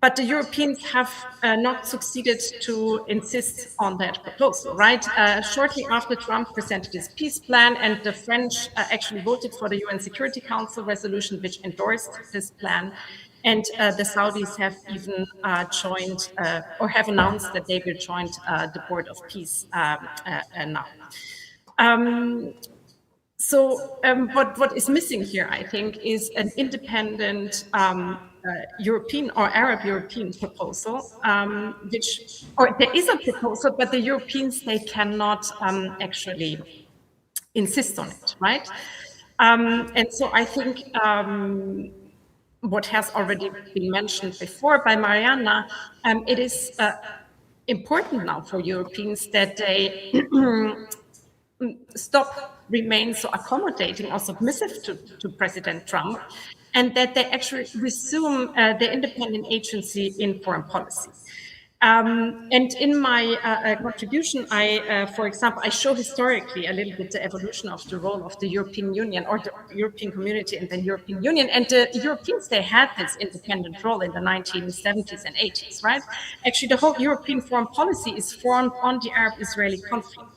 but the Europeans have not succeeded to insist on that proposal, right? Shortly after Trump presented his peace plan, and the French actually voted for the UN Security Council resolution which endorsed this plan, and the Saudis have even joined or have announced that they will join the Board of Peace now. What is missing here, I think, is an independent European or Arab European proposal, there is a proposal, but the Europeans, they cannot actually insist on it, right? And so I think what has already been mentioned before by Mariana, it is important now for Europeans that they remain so accommodating or submissive to President Trump, and that they actually resume their independent agency in foreign policy. And in my contribution, for example, I show historically a little bit the evolution of the role of the European Union or the European Community and the European Union. And the Europeans, they had this independent role in the 1970s and 80s, right? Actually, the whole European foreign policy is formed on the Arab-Israeli conflict.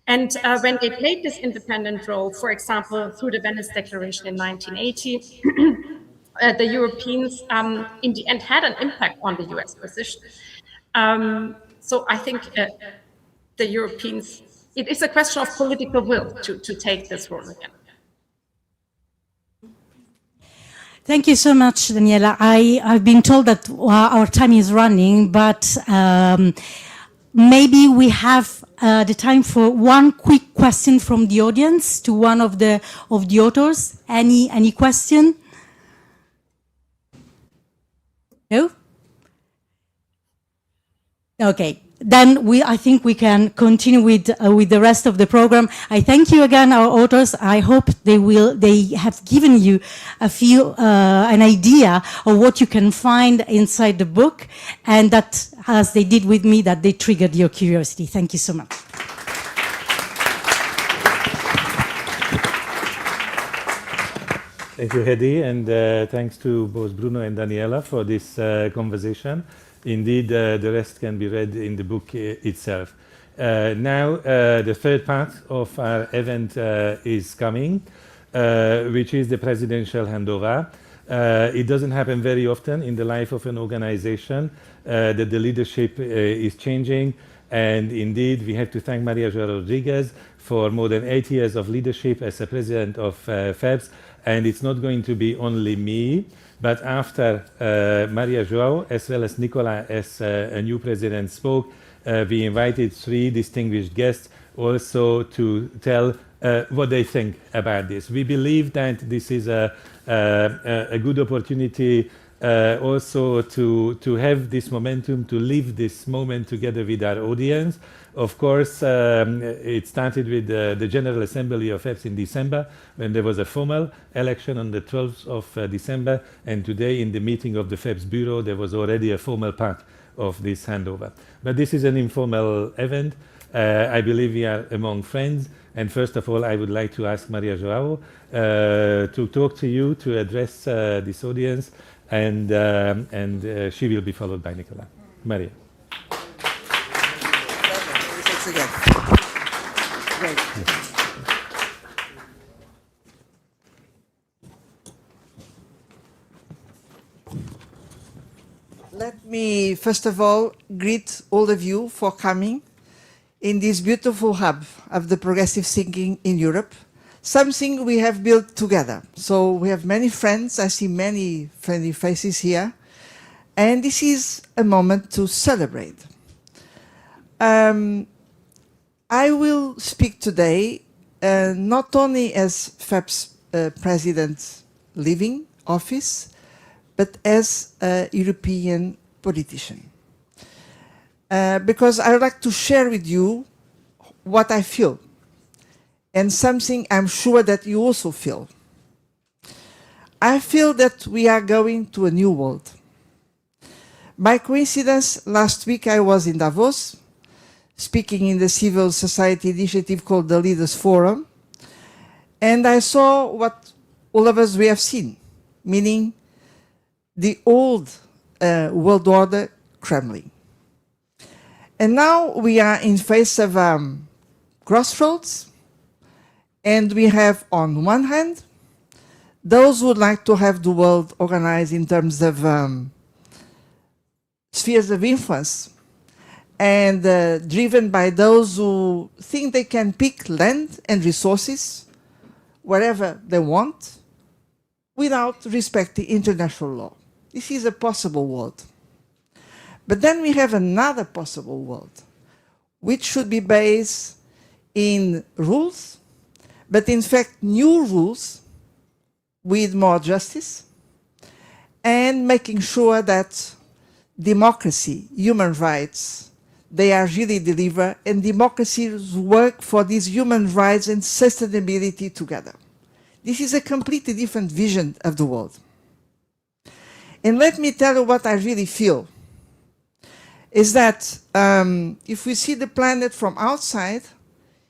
And when they played this independent role, for example, through the Venice Declaration in 1980, the Europeans in the end had an impact on the US position. So I think the Europeans, it is a question of political will to take this role again. Thank you so much, Daniela. I've been told that our time is running, but maybe we have the time for one quick question from the audience to one of the authors. Any question? No? Okay. Then I think we can continue with the rest of the program. I thank you again, our authors. I hope they have given you an idea of what you can find inside the book, and that, as they did with me, that they triggered your curiosity. Thank you so much. Thank you, Hedy, and thanks to both Bruno and Daniela for this conversation. Indeed, the rest can be read in the book itself. Now, the third part of our event is coming, which is the presidential handover. It doesn't happen very often in the life of an organization that the leadership is changing. And indeed, we have to thank Maria João Rodrigues for more than 8 years of leadership as a president of FEPS. And it's not going to be only me, but after Maria João, as well as Nicolas, as a new president, spoke, we invited 3 distinguished guests also to tell what they think about this. We believe that this is a good opportunity also to have this momentum, to live this moment together with our audience. Of course, it started with the General Assembly of FEPS in December, when there was a formal election on the 12th of December, and today in the meeting of the FEPS Bureau, there was already a formal part of this handover. But this is an informal event. I believe we are among friends, and first of all, I would like to ask Maria João to talk to you, to address this audience, and she will be followed by Nicolas. Maria. Again. Great. Let me first of all greet all of you for coming in this beautiful hub of the progressive thinking in Europe, something we have built together. So we have many friends, I see many friendly faces here, and this is a moment to celebrate. I will speak today not only as FEPS President leaving office, but as a European politician. Because I would like to share with you what I feel, and something I'm sure that you also feel. I feel that we are going to a new world. By coincidence, last week I was in Davos, speaking in the civil society initiative called the Leaders Forum, and I saw what all of us we have seen, meaning the old world order crumbling. And now we are in face of crossroads, and we have on one hand those who would like to have the world organized in terms of spheres of influence, and driven by those who think they can pick land and resources wherever they want without respecting international law. This is a possible world. But then we have another possible world, which should be based in rules, but in fact new rules with more justice, and making sure that democracy, human rights, they are really delivered, and democracies work for these human rights and sustainability together. This is a completely different vision of the world. And let me tell you what I really feel, is that if we see the planet from outside,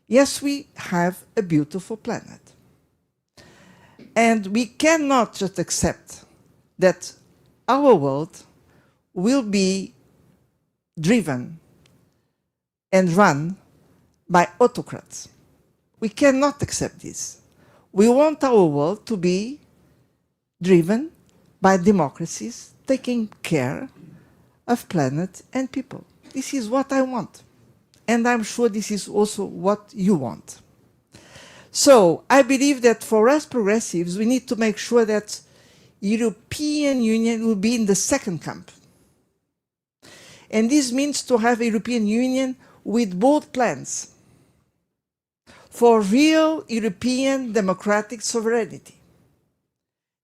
yes, we have a beautiful planet. And we cannot just accept that our world will be driven and run by autocrats. We cannot accept this. We want our world to be driven by democracies taking care of planet and people. This is what I want. And I'm sure this is also what you want. So I believe that for us progressives, we need to make sure that European Union will be in the second camp. And this means to have a European Union with bold plans for real European democratic sovereignty.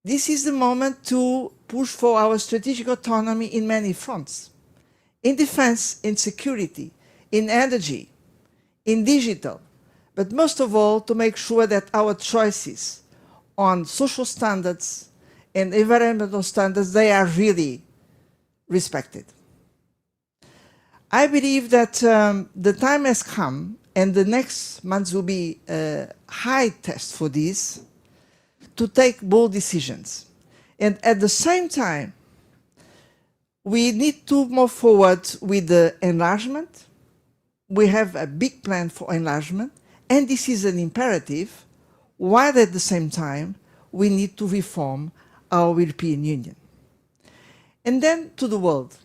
This is the moment to push for our strategic autonomy in many fronts, in defense, in security, in energy, in digital, but most of all to make sure that our choices on social standards and environmental standards, they are really respected. I believe that the time has come, and the next months will be a high test for this, to take bold decisions. And at the same time, we need to move forward with the enlargement. We have a big plan for enlargement, and this is an imperative, while at the same time, we need to reform our European Union. And then to the world.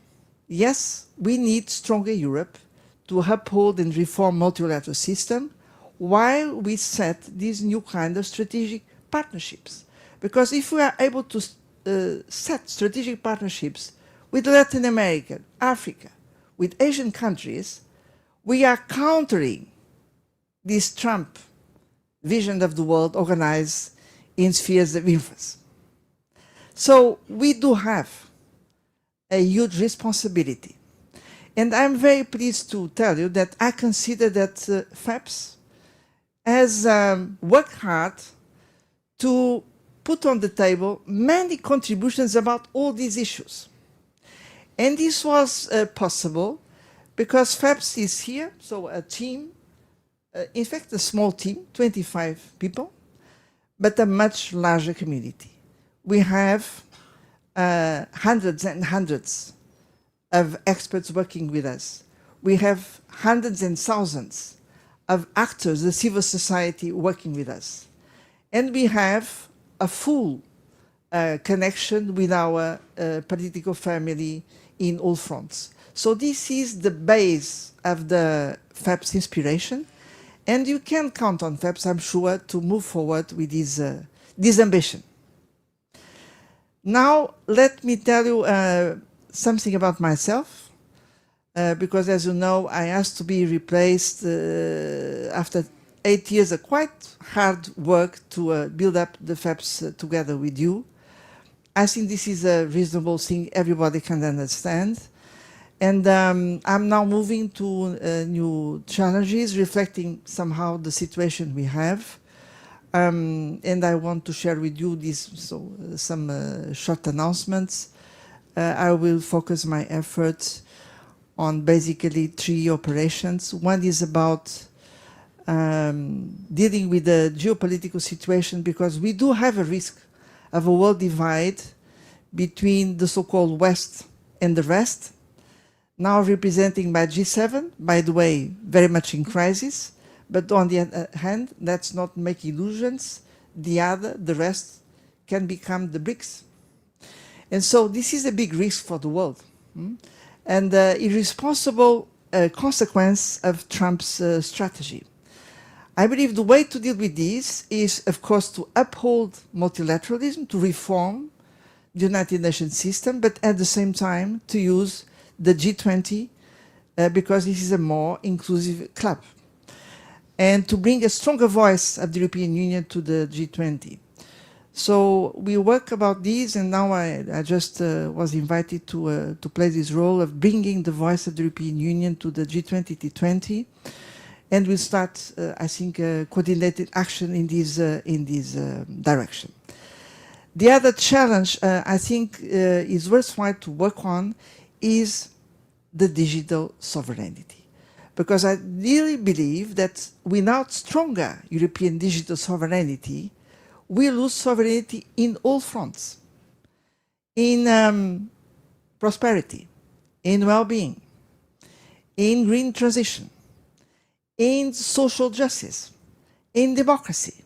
Yes, we need stronger Europe to uphold and reform multilateral system while we set these new kind of strategic partnerships. Because if we are able to set strategic partnerships with Latin America, Africa, with Asian countries, we are countering this Trump vision of the world organized in spheres of influence. So we do have a huge responsibility. And I'm very pleased to tell you that I consider that FEPS has worked hard to put on the table many contributions about all these issues. And this was possible because FEPS is here, so a team, in fact a small team, 25 people, but a much larger community. We have hundreds and hundreds of experts working with us. We have hundreds and thousands of actors, the civil society working with us. And we have a full connection with our political family in all fronts. So this is the base of the FEPS inspiration. And you can count on FEPS, I'm sure, to move forward with this ambition. Now, let me tell you something about myself, because as you know, I asked to be replaced after 8 years of quite hard work to build up the FEPS together with you. I think this is a reasonable thing everybody can understand. And I'm now moving to new challenges, reflecting somehow the situation we have. And I want to share with you some short announcements. I will focus my efforts on basically 3 operations. One is about dealing with the geopolitical situation, because we do have a risk of a world divide between the so-called West and the rest, now representing by G7, by the way, very much in crisis, but on the other hand, let's not make illusions. The rest can become the BRICS. And so this is a big risk for the world, and irresponsible consequence of Trump's strategy. I believe the way to deal with this is, of course, to uphold multilateralism, to reform the United Nations system, but at the same time to use the G20 because this is a more inclusive club, and to bring a stronger voice of the European Union to the G20. So we work about this, and now I just was invited to play this role of bringing the voice of the European Union to the G20, T20, and we'll start, I think, coordinated action in this direction. The other challenge I think is worthwhile to work on is the digital sovereignty, because I really believe that without stronger European digital sovereignty, we lose sovereignty in all fronts, in prosperity, in well-being, in green transition, in social justice, in democracy.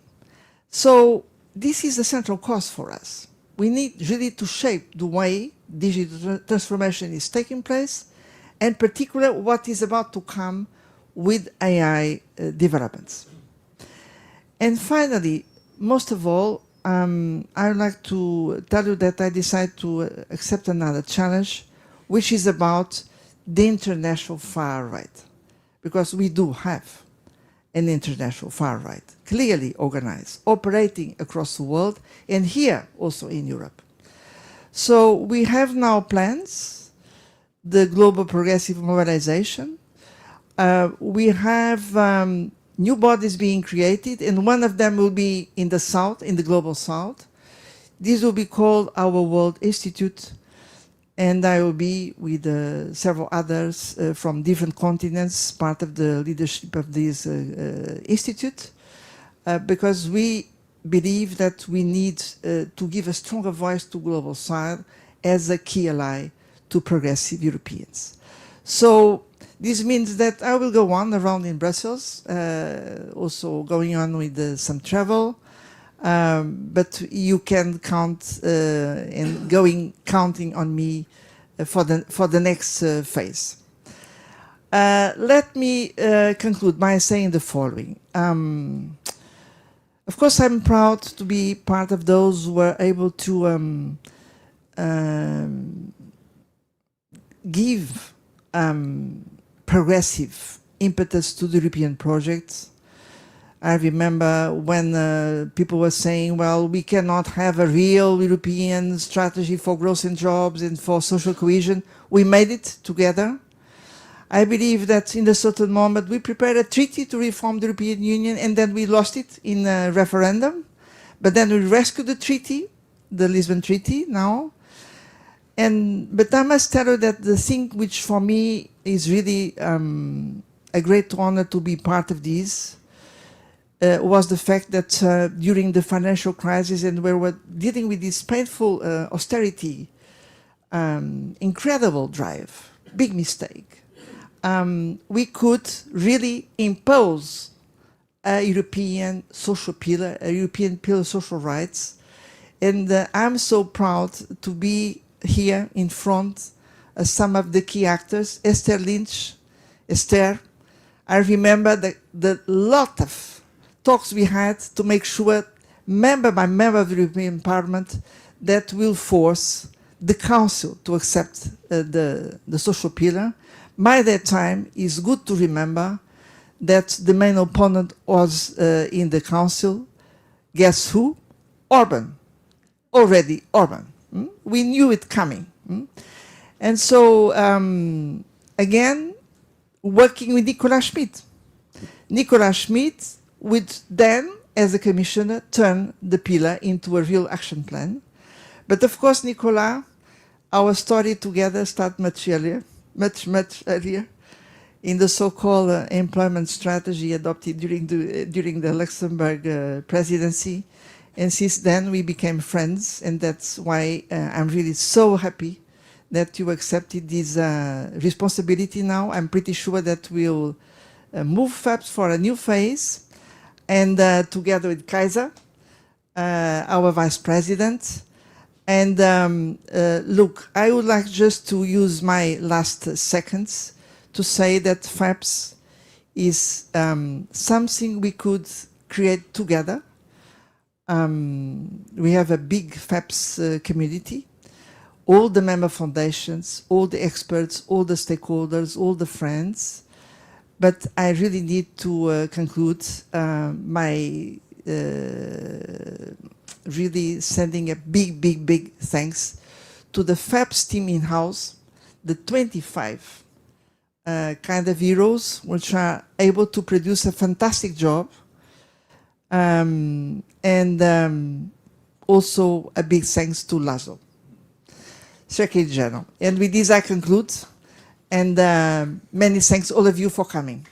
So this is a central cause for us. We need really to shape the way digital transformation is taking place, and particularly what is about to come with AI developments. And finally, most of all, I would like to tell you that I decided to accept another challenge, which is about the international far right, because we do have an international far right, clearly organized, operating across the world, and here also in Europe. So we have now plans, the global progressive mobilization. We have new bodies being created, and one of them will be in the South, in the global South. This will be called our World Institute, and I will be with several others from different continents, part of the leadership of this institute, because we believe that we need to give a stronger voice to global South as a key ally to progressive Europeans. So this means that I will go on around in Brussels, also going on with some travel, but you can count and counting on me for the next phase. Let me conclude by saying the following. Of course, I'm proud to be part of those who were able to give progressive impetus to the European project. I remember when people were saying, well, we cannot have a real European strategy for growth and jobs and for social cohesion. We made it together. I believe that in a certain moment we prepared a treaty to reform the European Union, and then we lost it in a referendum. But then we rescued the treaty, the Lisbon Treaty now. But I must tell you that the thing which for me is really a great honor to be part of this was the fact that during the financial crisis, and where we're dealing with this painful austerity, incredible drive, big mistake, we could really impose a European social pillar, a European pillar of social rights. And I'm so proud to be here in front some of the key actors, Esther Lynch, Esther. I remember the lot of talks we had to make sure, member by member of the European Parliament, that will force the Council to accept the social pillar. By that time, it's good to remember that the main opponent was in the Council. Guess who? Orban. Already Orban. We knew it coming. And so, again, working with Nicolas Schmit. Nicolas Schmit would then, as a commissioner, turn the pillar into a real action plan. But of course, Nicolas, our story together started much earlier, much earlier, in the so-called employment strategy adopted during the Luxembourg presidency. And since then, we became friends, and that's why I'm really so happy that you accepted this responsibility now. I'm pretty sure that we'll move FEPS for a new phase, and together with Kaiser, our vice president. And look, I would like just to use my last seconds to say that FEPS is something we could create together. We have a big FEPS community, all the member foundations, all the experts, all the stakeholders, all the friends. But I really need to conclude my really sending a big thanks to the FEPS team in-house, the 25 kind of heroes which are able to produce a fantastic job. And also a big thanks to Laszlo, Secretary General. And with this I conclude, and many thanks all of you for coming.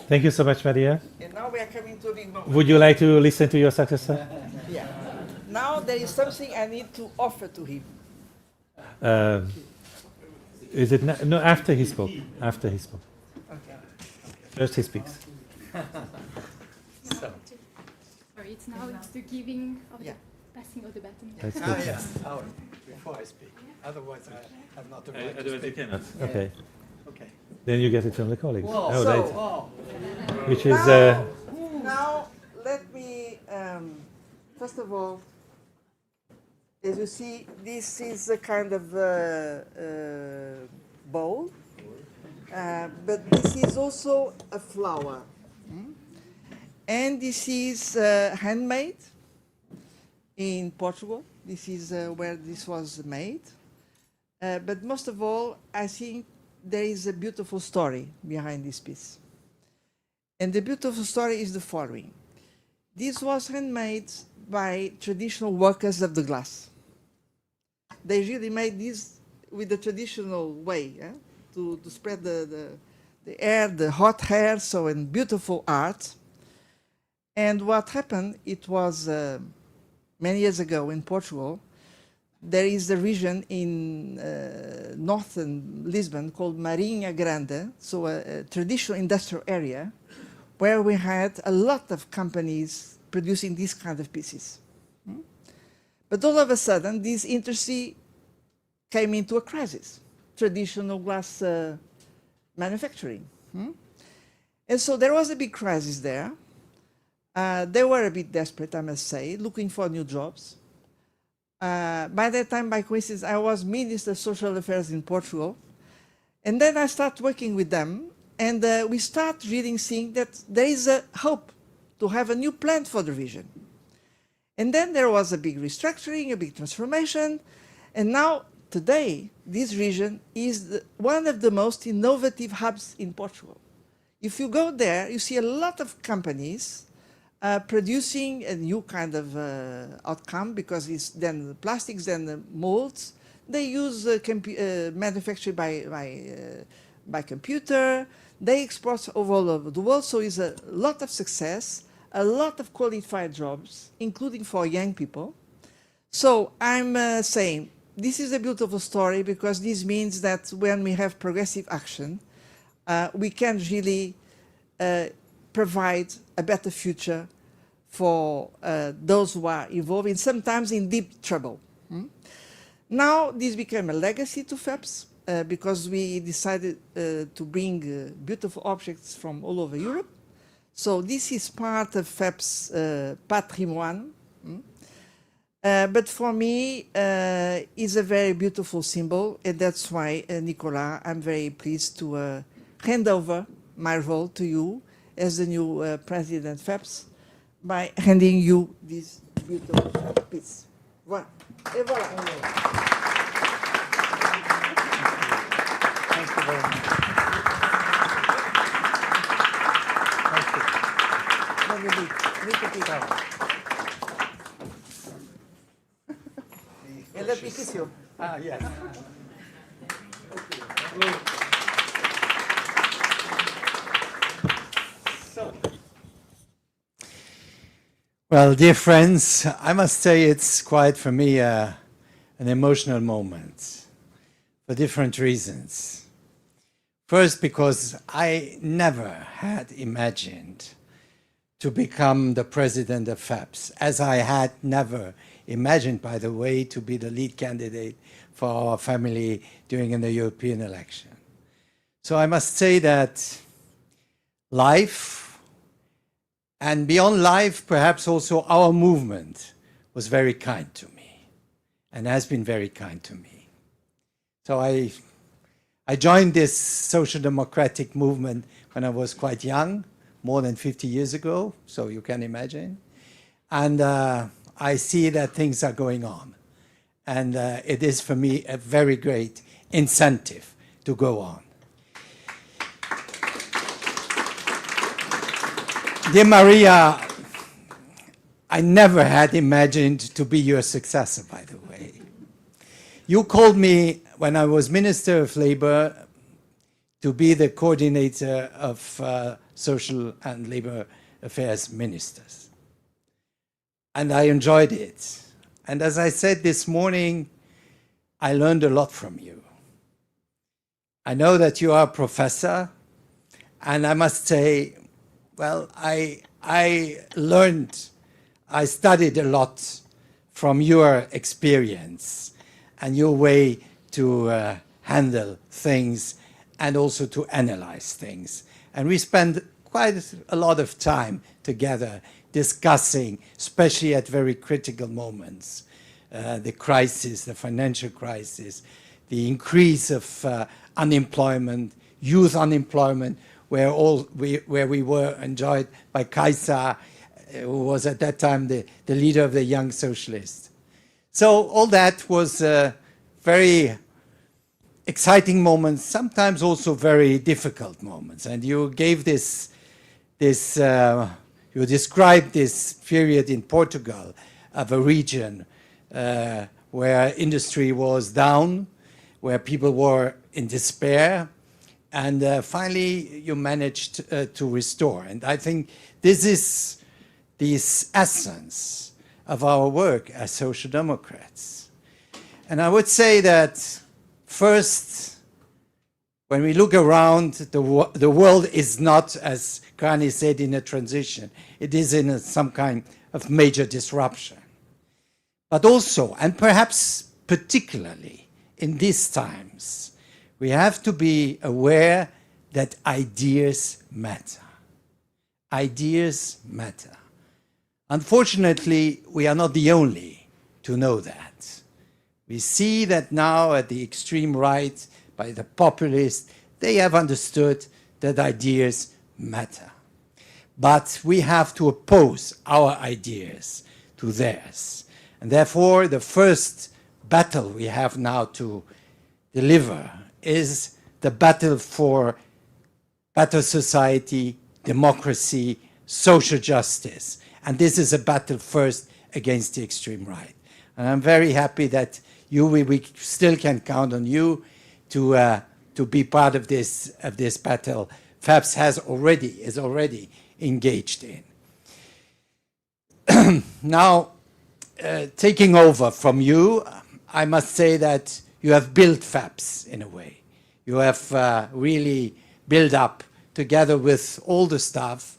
Thank you so much, Maria. And now we are coming to a big moment. Would you like to listen to your successor? Yeah. Now there is something I need to offer to him. Is it no? After he spoke. After he spoke. Okay. First he speaks. Sorry, it's now it's the giving of the passing of the baton. That's Ah, good. yes, now, before I speak. Otherwise, I have not the right to Otherwise you speak. cannot. Okay. Okay. Then you get it from the colleagues. Whoa. Oh, So- right. Wow. Which is Now let me first of all, as you see, this is a kind of bowl, but this is also a flower. And this is handmade in Portugal. This is where this was made. But most of all, I think there is a beautiful story behind this piece. And the beautiful story is the following. This was handmade by traditional workers of the glass. They really made this with the traditional way, to spread the air, the hot air, so in beautiful art. And what happened, it was many years ago in Portugal. There is a region in northern Lisbon called Marinha Grande, so a traditional industrial area, where we had a lot of companies producing these kind of pieces. But all of a sudden, this industry came into a crisis, traditional glass manufacturing. And so there was a big crisis there. They were a bit desperate, I must say, looking for new jobs. By that time, by coincidence, I was Minister of Social Affairs in Portugal. And then I started working with them, and we start really seeing that there is a hope to have a new plan for the region. And then there was a big restructuring, a big transformation, and now, today, this region is one of the most innovative hubs in Portugal. If you go there, you see a lot of companies producing a new kind of outcome, because it's then the plastics, then the molds. They use manufactured by computer. They export all over the world, so it's a lot of success, a lot of qualified jobs, including for young people. So I'm saying this is a beautiful story, because this means that when we have progressive action, we can really provide a better future for those who are involved in sometimes in deep trouble. Now this became a legacy to FEPS because we decided to bring beautiful objects from all over Europe. So this is part of FEPS patrimoine. But for me, it's a very beautiful symbol, and that's why, Nicolas, I'm very pleased to hand over my role to you as the new President FEPS by handing you this beautiful piece. Voilà. Et voilà. very much. Ah, yes. Well, dear friends, I must say it's quite, for me, an emotional moment for different reasons. First, because I never had imagined to become the president of FEPS, as I had never imagined, by the way, to be the lead candidate for our family during the European election. So I must say that life, and beyond life, perhaps also our movement, was very kind to me and has been very kind to me. So I joined this social democratic movement when I was quite young, more than 50 years ago, so you can imagine. And I see that things are going on. And it is for me a very great incentive to go on. Dear Maria, I never had imagined to be your successor, by the way. You called me when I was Minister of Labor to be the coordinator of social and labor affairs ministers. And I enjoyed it. And as I said this morning, I learned a lot from you. I know that you are a professor, and I must say, well, I studied a lot from your experience and your way to handle things and also to analyze things. And we spent quite a lot of time together discussing, especially at very critical moments, the crisis, the financial crisis, the increase of unemployment, youth unemployment, where we were enjoyed by Kajsa, who was at that time the leader of the Young Socialists. So all that was very exciting moments, sometimes also very difficult moments. And you gave you described this period in Portugal of a region where industry was down, where people were in despair, and finally you managed to restore. And I think this is the essence of our work as social democrats. And I would say that first, when we look around, the world is not, as Kani said, in a transition. It is in some kind of major disruption. But also, and perhaps particularly in these times, we have to be aware that ideas matter. Ideas matter. Unfortunately, we are not the only to know that. We see that now at the extreme right, by the populists, they have understood that ideas matter. But we have to oppose our ideas to theirs. And therefore, the first battle we have now to deliver is the battle for better society, democracy, social justice. And this is a battle first against the extreme right. And I'm very happy that we still can count on you to be part of this battle. FEPS is already engaged in. Now, taking over from you, I must say that you have built FEPS in a way. You have really built up, together with all the staff,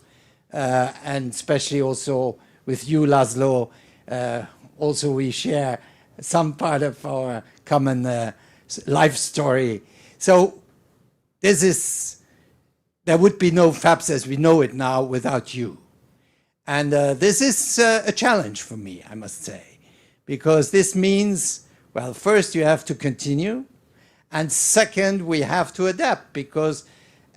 and especially also with you, Laszlo. Also, we share some part of our common life story. So there would be no FEPS as we know it now without you. And this is a challenge for me, I must say, because this means, well, first you have to continue, and second, we have to adapt, because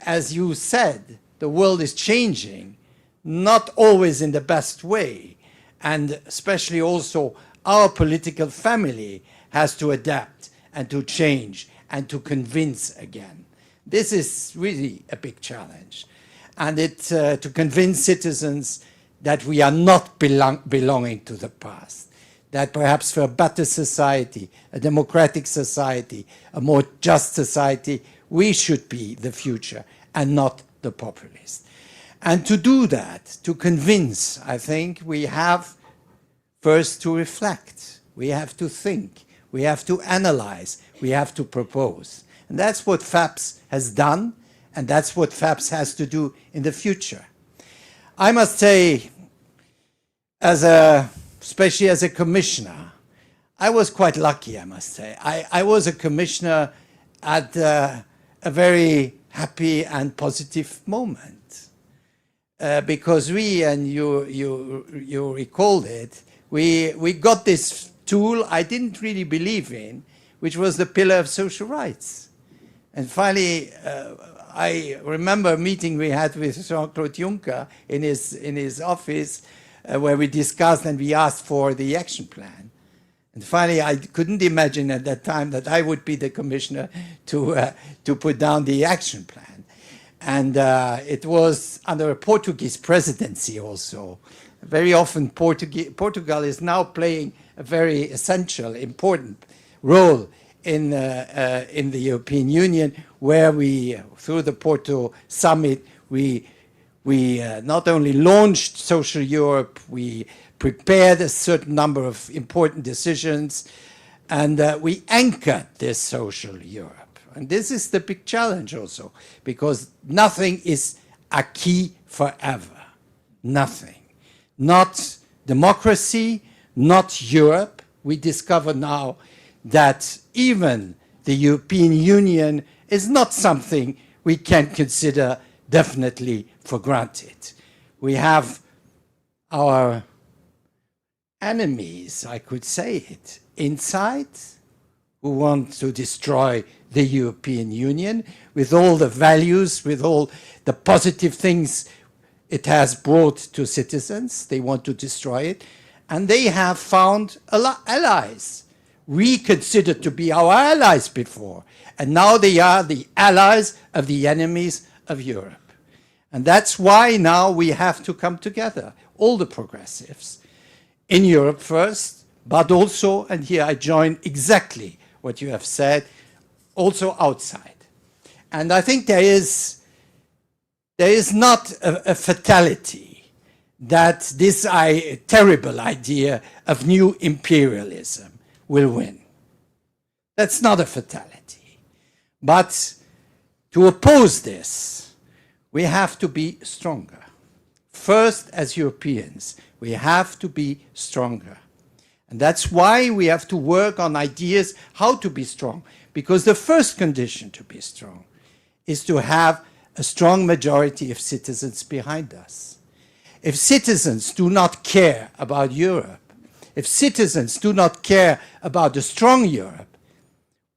as you said, the world is changing, not always in the best way, and especially also our political family has to adapt and to change and to convince again. This is really a big challenge. And to convince citizens that we are not belonging to the past, that perhaps for a better society, a democratic society, a more just society, we should be the future and not the populist. And to do that, to convince, I think we have first to reflect, we have to think, we have to analyze, we have to propose. And that's what FEPS has done, and that's what FEPS has to do in the future. I must say, especially as a commissioner, I was quite lucky, I must say. I was a commissioner at a very happy and positive moment. Because we, and you recalled it, we got this tool I didn't really believe in, which was the pillar of social rights. And finally, I remember a meeting we had with Jean-Claude Juncker in his office where we discussed and we asked for the action plan. And finally, I couldn't imagine at that time that I would be the commissioner to put down the action plan. And it was under a Portuguese presidency also. Very often Portugal is now playing a very essential, important role in the European Union, where we, through the Porto Summit, we not only launched Social Europe, we prepared a certain number of important decisions, and we anchored this Social Europe. And this is the big challenge also, because nothing is acquis forever. Nothing. Not democracy, not Europe. We discover now that even the European Union is not something we can consider definitely for granted. We have our enemies, I could say it, inside, who want to destroy the European Union with all the values, with all the positive things it has brought to citizens. They want to destroy it. And they have found allies. We considered to be our allies before. And now they are the allies of the enemies of Europe. And that's why now we have to come together, all the progressives, in Europe first, but also, and here I join exactly what you have said, also outside. And I think there is not a fatality that this terrible idea of new imperialism will win. That's not a fatality. But to oppose this, we have to be stronger. First, as Europeans, we have to be stronger. And that's why we have to work on ideas how to be strong. Because the first condition to be strong is to have a strong majority of citizens behind us. If citizens do not care about Europe, if citizens do not care about a strong Europe,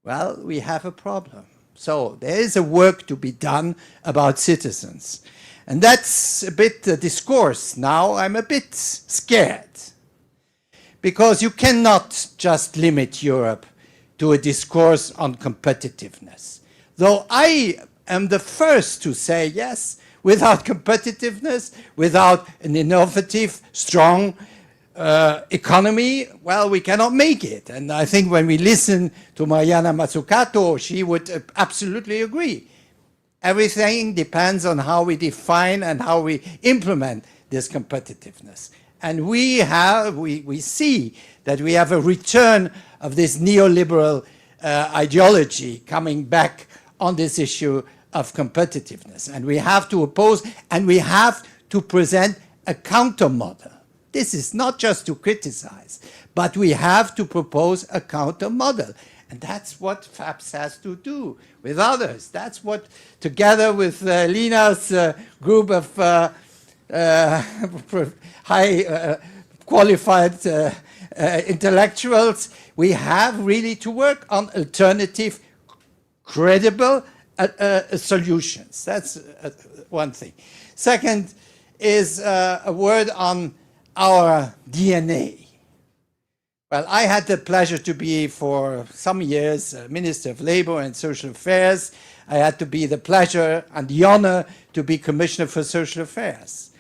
well, we have a problem. So there is a work to be done about citizens. And that's a bit the discourse now. I'm a bit scared. Because you cannot just limit Europe to a discourse on competitiveness. Though I am the first to say, yes, without competitiveness, without an innovative, strong economy, well, we cannot make it. And I think when we listen to Mariana Mazzucato, she would absolutely agree. Everything depends on how we define and how we implement this competitiveness. And we see that we have a return of this neoliberal ideology coming back on this issue of competitiveness. And we have to oppose, and we have to present a counter model. This is not just to criticize, but we have to propose a counter model. And that's what FEPS has to do with others. That's what, together with Lina's group of high qualified intellectuals, we have really to work on alternative, credible solutions. That's one thing. Second is a word on our DNA. Well, I had the pleasure to be for some years Minister of Labour and Social Affairs. I had to be the pleasure and the honor to be Commissioner for Social Affairs.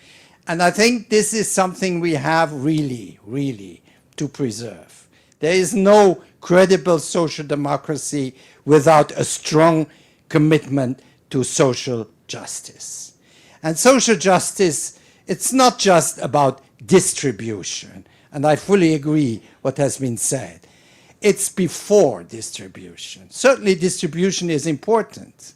And I think this is something we have really, really to preserve. There is no credible social democracy without a strong commitment to social justice. And social justice, it's not just about distribution, and I fully agree what has been said. It's before distribution. Certainly distribution is important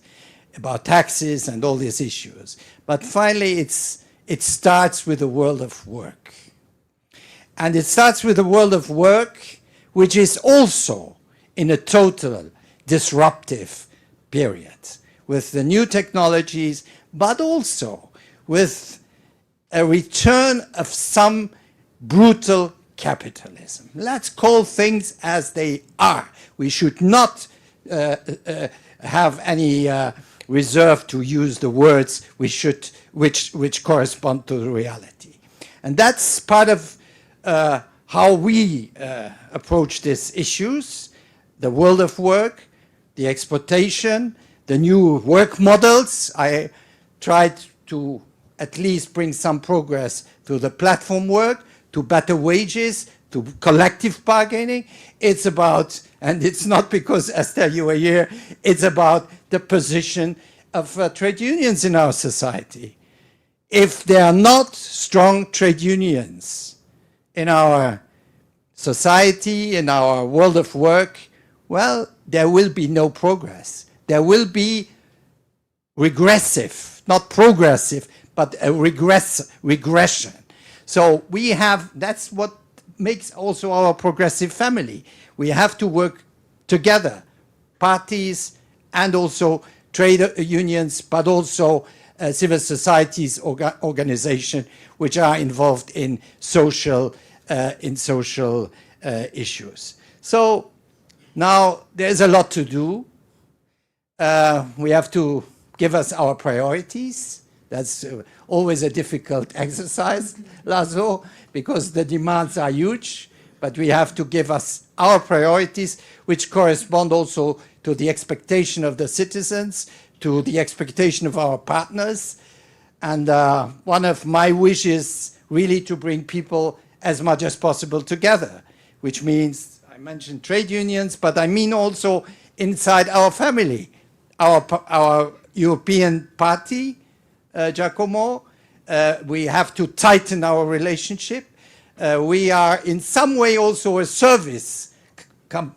about taxes and all these issues, but finally it starts with the world of work. And it starts with the world of work, which is also in a total disruptive period with the new technologies, but also with a return of some brutal capitalism. Let's call things as they are. We should not have any reserve to use the words which correspond to the reality. And that's part of how we approach these issues, the world of work, the exploitation, the new work models. I tried to at least bring some progress through the platform work, to better wages, to collective bargaining. It's about, and it's not because, Esther, you were here, it's about the position of trade unions in our society. If there are not strong trade unions in our society, in our world of work, well, there will be no progress. There will be regressive, not progressive, but a regression. So we have, that's what makes also our progressive family. We have to work together, parties and also trade unions, but also civil societies organizations which are involved in social issues. So now there's a lot to do. We have to give us our priorities. That's always a difficult exercise, Lazo, because the demands are huge, but we have to give us our priorities, which correspond also to the expectation of the citizens, to the expectation of our partners. And one of my wishes really to bring people as much as possible together, which means, I mentioned trade unions, but I mean also inside our family, our European party, Giacomo, we have to tighten our relationship. We are in some way also a service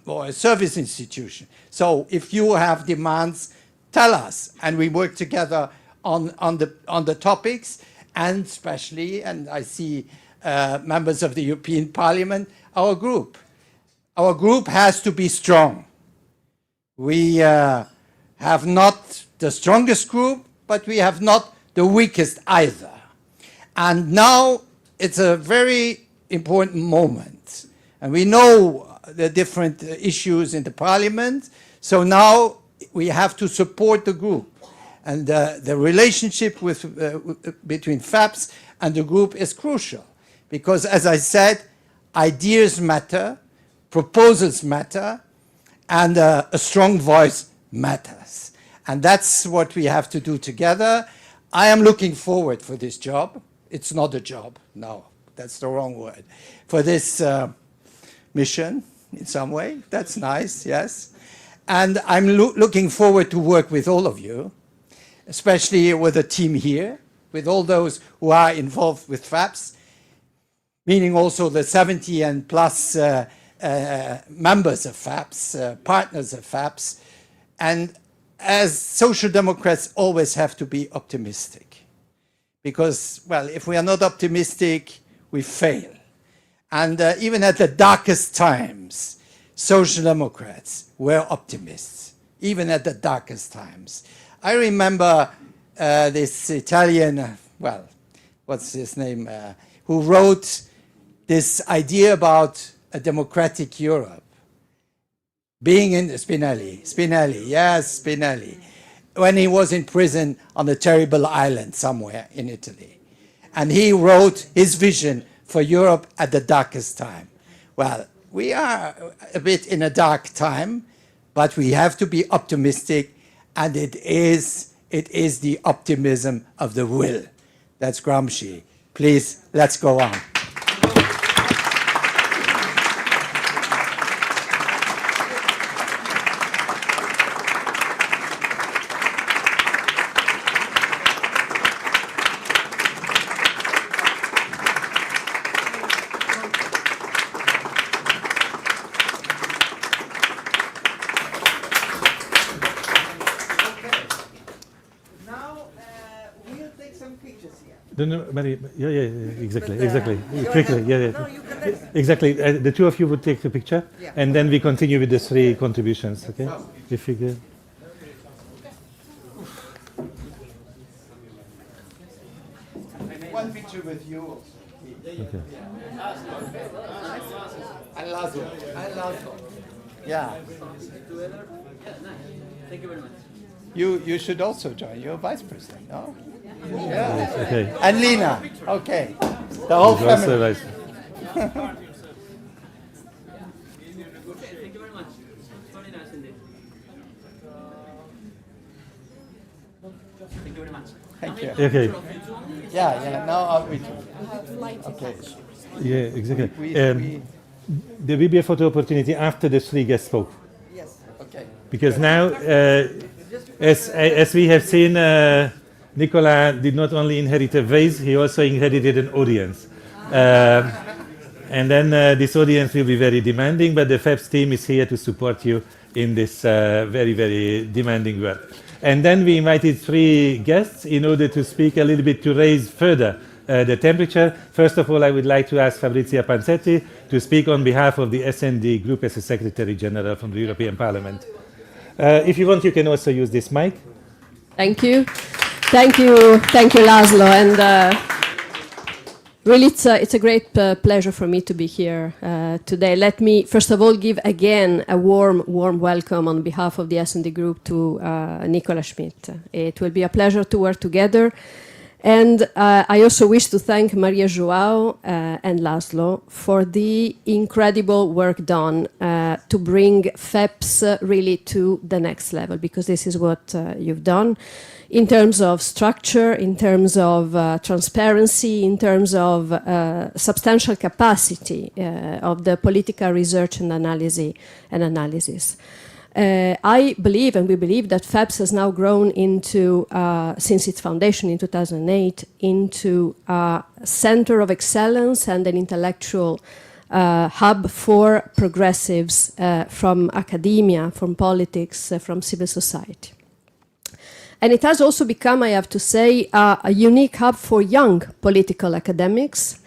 or a service institution. So if you have demands, tell us, and we work together on the topics, and especially, and I see members of the European Parliament, our group. Our group has to be strong. We have not the strongest group, but we have not the weakest either. And now it's a very important moment. And we know the different issues in the parliament. So now we have to support the group. And the relationship between FEPS and the group is crucial. Because as I said, ideas matter, proposals matter, and a strong voice matters. And that's what we have to do together. I am looking forward for this job. It's not a job, no, that's the wrong word. For this mission, in some way, that's nice, yes. And I'm looking forward to work with all of you, especially with the team here, with all those who are involved with FEPS, meaning also the 70 and plus members of FEPS, partners of FEPS. And as social democrats always have to be optimistic. Because, well, if we are not optimistic, we fail. And even at the darkest times, social democrats were optimists, even at the darkest times. I remember this Italian, well, what's his name, who wrote this idea about a democratic Europe. Being in Spinelli, yes, Spinelli, when he was in prison on a terrible island somewhere in Italy. And he wrote his vision for Europe at the darkest time. Well, we are a bit in a dark time, but we have to be optimistic, and it is the optimism of the will. That's Gramsci. Please, let's go on. No, Maria, exactly. Quickly, exactly. The two of you would take the picture, and then we continue with the three contributions. Okay, if you go. One picture with you also. Okay. And Laszlo. Yeah. Thank you very much. You should also join. You're vice president, no? Yes, okay. And Lina. Okay. The whole family. Thank you very much. Very nice indeed. Thank you very much. Thank you. Okay. Yeah. Now I'll read you. Okay. Yeah, exactly. There will be a photo opportunity after the three guests spoke. Yes. Okay. Because now, as we have seen, Nicolas did not only inherit a vase, he also inherited an audience. And then this audience will be very demanding, but the FEPS team is here to support you in this very, very demanding work. And then we invited three guests in order to speak a little bit to raise further the temperature. First of all, I would like to ask Fabrizia Panzetti to speak on behalf of the S&D Group as a Secretary General from the European Parliament. If you want, you can also use this mic. Thank you, Laszlo, and really it's a great pleasure for me to be here today. Let me first of all give again a warm welcome on behalf of the S&D Group to Nicolas Schmit. It will be a pleasure to work together, and I also wish to thank Maria João and Laszlo for the incredible work done to bring FEPS really to the next level, because this is what you've done in terms of structure, in terms of transparency, in terms of substantial capacity of the political research and analysis. I believe, and we believe, that FEPS has now grown into, since its foundation in 2008, into a center of excellence and an intellectual hub for progressives from academia, from politics, from civil society. And it has also become, I have to say, a unique hub for young political academics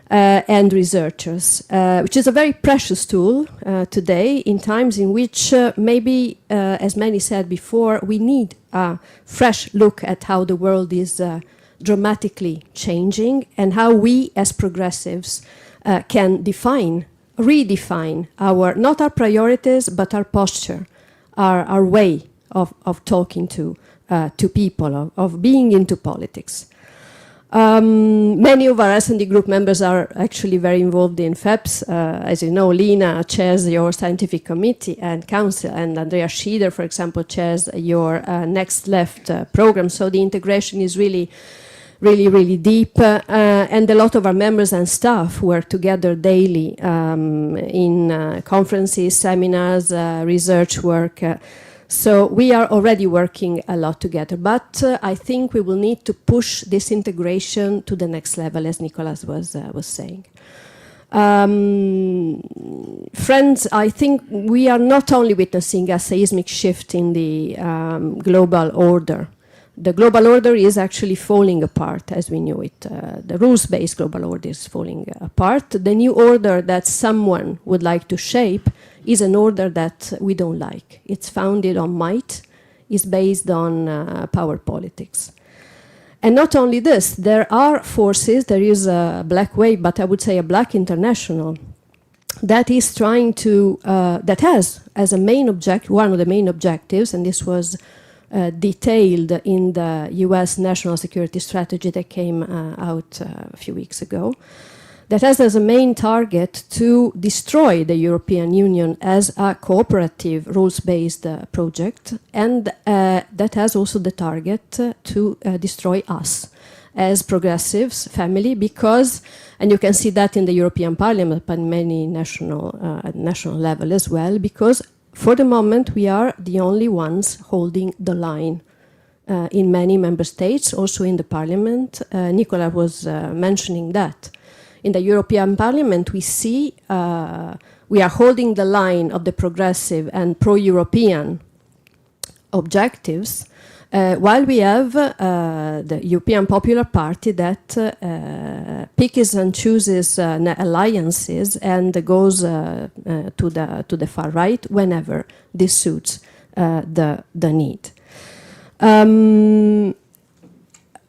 and researchers, which is a very precious tool today in times in which maybe, as many said before, we need a fresh look at how the world is dramatically changing and how we as progressives can redefine not our priorities, but our posture, our way of talking to people, of being into politics. Many of our S&D Group members are actually very involved in FEPS. As you know, Lina chairs your scientific committee and council, and Andrea Schieder, for example, chairs your Next Left program. So the integration is really deep, and a lot of our members and staff work together daily in conferences, seminars, research work. So we are already working a lot together, but I think we will need to push this integration to the next level, as Nicolas was saying. Friends, I think we are not only witnessing a seismic shift in the global order. The global order is actually falling apart as we knew it. The rules-based global order is falling apart. The new order that someone would like to shape is an order that we don't like. It's founded on might, is based on power politics. And not only this, there are forces, there is a black wave, but I would say a black international, that is trying to, that has as a main object, one of the main objectives, and this was detailed in the US National Security Strategy that came out a few weeks ago. that has as a main target to destroy the European Union as a cooperative, rules-based project, and that has also the target to destroy us as progressives, family, because, and you can see that in the European Parliament, but many national level as well, because for the moment we are the only ones holding the line in many member states, also in the Parliament. Nicolas was mentioning that. In the European Parliament, we see we are holding the line of the progressive and pro-European objectives, while we have the European Popular Party that picks and chooses alliances and goes to the far right whenever this suits the need.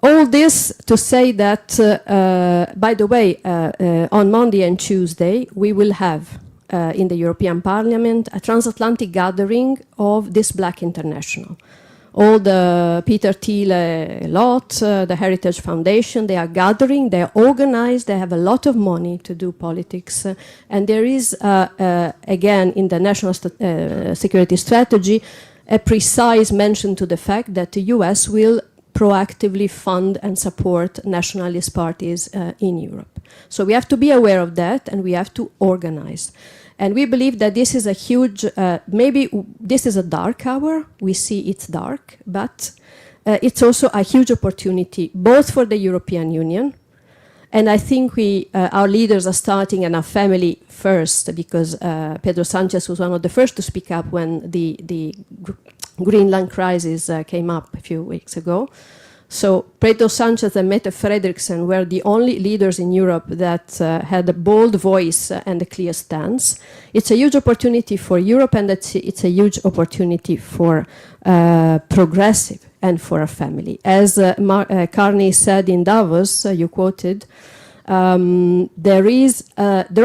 All this to say that, by the way, on Monday and Tuesday, we will have in the European Parliament a transatlantic gathering of this Black International. All the Peter Thiele lot, the Heritage Foundation, they are gathering, they are organized, they have a lot of money to do politics. And there is, again, in the national security strategy, a precise mention to the fact that the US will proactively fund and support nationalist parties in Europe. So we have to be aware of that, and we have to organize. And we believe that this is a huge, maybe this is a dark hour, we see it's dark, but it's also a huge opportunity, both for the European Union, and I think our leaders are starting, and our family first, because Pedro Sanchez was one of the first to speak up when the Greenland crisis came up a few weeks ago. So Pedro Sanchez and Mette Frederiksen were the only leaders in Europe that had a bold voice and a clear stance. It's a huge opportunity for Europe, and it's a huge opportunity for progressive and for our family. As Carney said in Davos, you quoted, there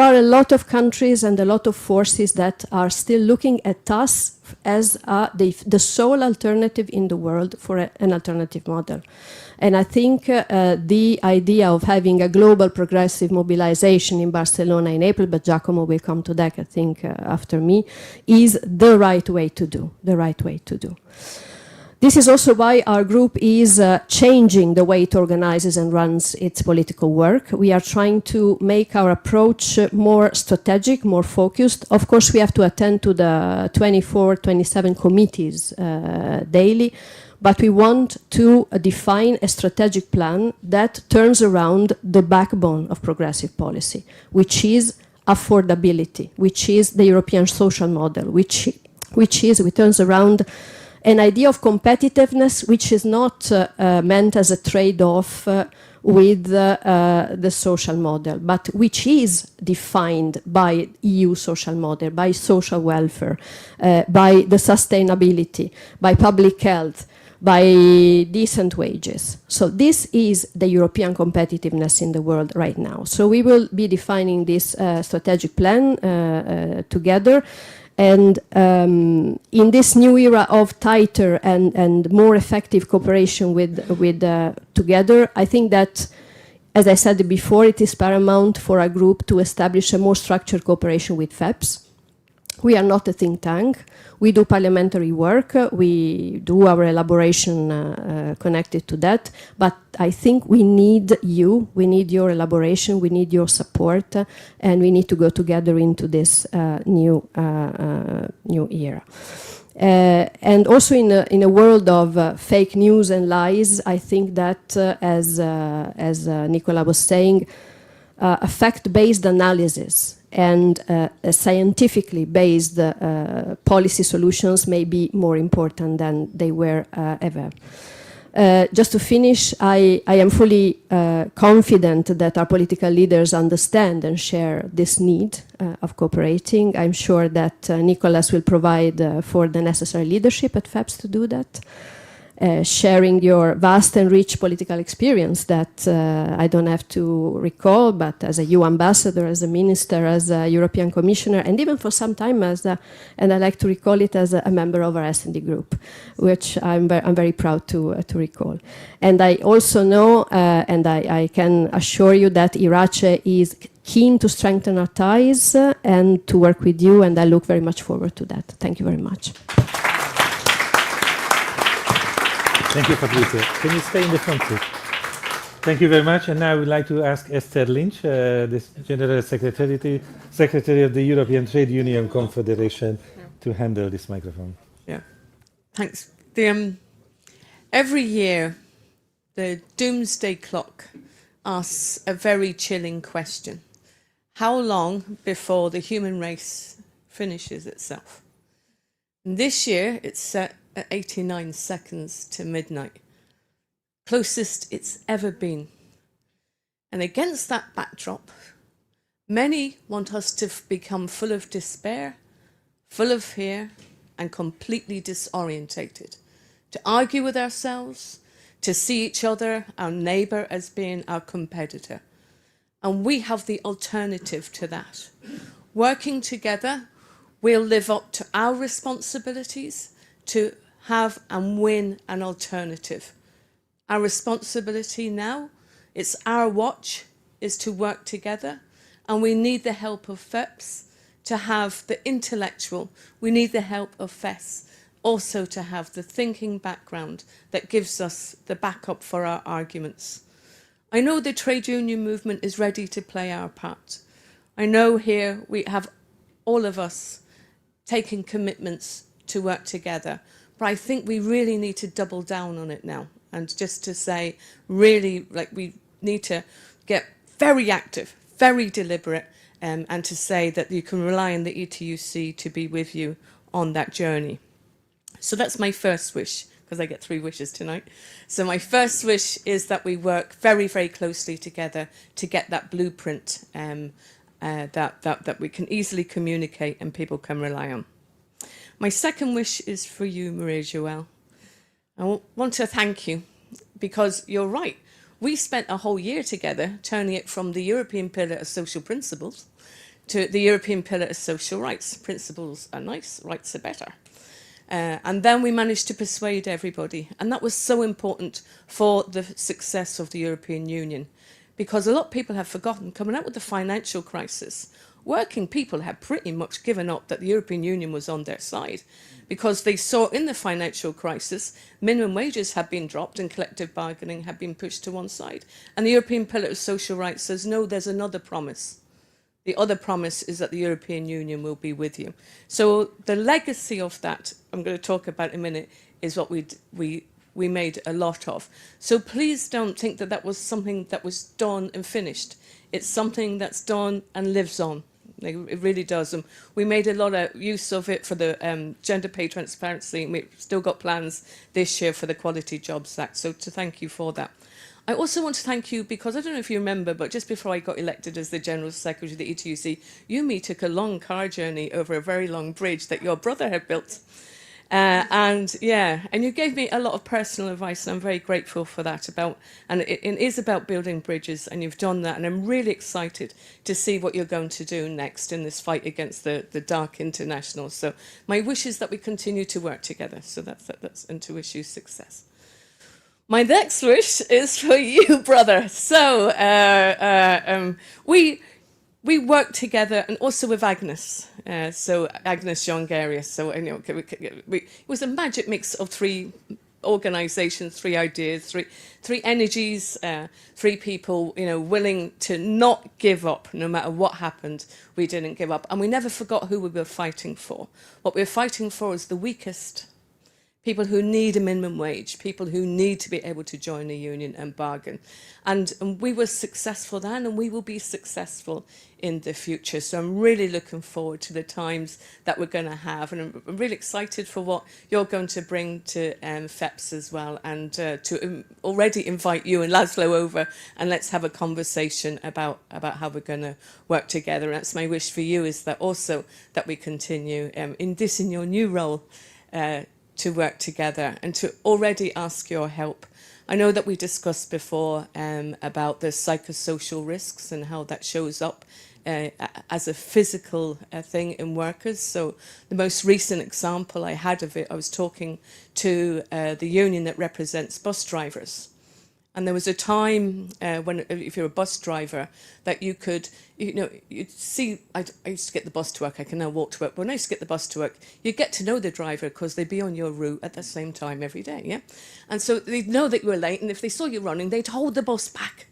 are a lot of countries and a lot of forces that are still looking at us as the sole alternative in the world for an alternative model. And I think the idea of having a global progressive mobilization in Barcelona in April, but Giacomo will come to that, I think, after me, is the right way to do, This is also why our group is changing the way it organizes and runs its political work. We are trying to make our approach more strategic, more focused. Of course, we have to attend to the 24, 27 committees daily, but we want to define a strategic plan that turns around the backbone of progressive policy, which is affordability, which is the European social model, which turns around an idea of competitiveness which is not meant as a trade-off with the social model, but which is defined by EU social model, by social welfare, by the sustainability, by public health, by decent wages. So this is the European competitiveness in the world right now. So we will be defining this strategic plan together. And in this new era of tighter and more effective cooperation together, I think that, as I said before, it is paramount for our group to establish a more structured cooperation with FEPS. We are not a think tank. We do parliamentary work. We do our elaboration connected to that. But I think we need you. We need your elaboration. We need your support. And we need to go together into this new era. And also in a world of fake news and lies, I think that, as Nicolas was saying, a fact-based analysis and scientifically based policy solutions may be more important than they were ever. Just to finish, I am fully confident that our political leaders understand and share this need of cooperating. I'm sure that Nicolas will provide for the necessary leadership at FEPS to do that. Sharing your vast and rich political experience that I don't have to recall, but as a EU ambassador, as a minister, as a European commissioner, and even for some time and I like to recall it as a member of our S&D group, which I'm very proud to recall. And I also know, and I can assure you that Irache is keen to strengthen our ties and to work with you, and I look very much forward to that. Thank you very much. Thank you, Patrizia. Can you stay in the front seat? Thank you very much. And now I would like to ask Esther Lynch, the General Secretary of the European Trade Union Confederation, to handle this microphone. Yeah, thanks. Every year, the doomsday clock asks a very chilling question. How long before the human race finishes itself? And this year, it's set at 89 seconds to midnight. Closest it's ever been. And against that backdrop, many want us to become full of despair, full of fear, and completely disorientated, to argue with ourselves, to see each other, our neighbour, as being our competitor. And we have the alternative to that. Working together, we'll live up to our responsibilities to have and win an alternative. Our responsibility now, it's our watch, is to work together, and we need the help of FEPS to have the intellectual, we need the help of FES also to have the thinking background that gives us the backup for our arguments. I know the trade union movement is ready to play our part. I know here we have all of us taking commitments to work together, but I think we really need to double down on it now. And just to say, really, like, we need to get very active, very deliberate, and to say that you can rely on the ETUC to be with you on that journey. So that's my first wish, because I get 3 wishes tonight. So my first wish is that we work very, very closely together to get that blueprint that we can easily communicate and people can rely on. My second wish is for you, Maria João. I want to thank you, because you're right. We spent a whole year together turning it from the European Pillar of Social Principles to the European Pillar of Social Rights. Principles are nice, rights are better. And then we managed to persuade everybody. And that was so important for the success of the European Union, because a lot of people have forgotten, coming out with the financial crisis, working people had pretty much given up that the European Union was on their side, because they saw in the financial crisis minimum wages had been dropped and collective bargaining had been pushed to one side. And the European Pillar of Social Rights says, no, there's another promise. The other promise is that the European Union will be with you. So the legacy of that, I'm going to talk about in a minute, is what we made a lot of. So please don't think that that was something that was done and finished. It's something that's done and lives on. It really does. And we made a lot of use of it for the gender pay transparency, and we've still got plans this year for the Quality Jobs Act. So to thank you for that. I also want to thank you because I don't know if you remember, but just before I got elected as the General Secretary of the ETUC, you and me took a long car journey over a very long bridge that your brother had built. And you gave me a lot of personal advice, and I'm very grateful for that. And it is about building bridges, and you've done that. And I'm really excited to see what you're going to do next in this fight against the dark international. So my wish is that we continue to work together. So that's and to wish you success. My next wish is for you, brother. So we work together, and also with Agnes. So Agnes Jongerius. So it was a magic mix of 3 organisations, 3 ideas, three energies, 3 people, willing to not give up no matter what happened. We didn't give up, and we never forgot who we were fighting for. What we were fighting for is the weakest. People who need a minimum wage, people who need to be able to join a union and bargain. And we were successful then, and we will be successful in the future. So I'm really looking forward to the times that we're going to have. And I'm really excited for what you're going to bring to FEPS as well, and to already invite you and Laszlo over, and let's have a conversation about how we're going to work together. And that's my wish for you, is that also that we continue in your new role, to work together and to already ask your help. I know that we discussed before about the psychosocial risks and how that shows up as a physical thing in workers. So the most recent example I had of it, I was talking to the union that represents bus drivers. And there was a time when, if you're a bus driver, that you could, you'd see, I used to get the bus to work, I can now walk to work, but when I used to get the bus to work, you get to know the driver because they'd be on your route at the same time every day, yeah? And so they'd know that you were late, and if they saw you running, they'd hold the bus back.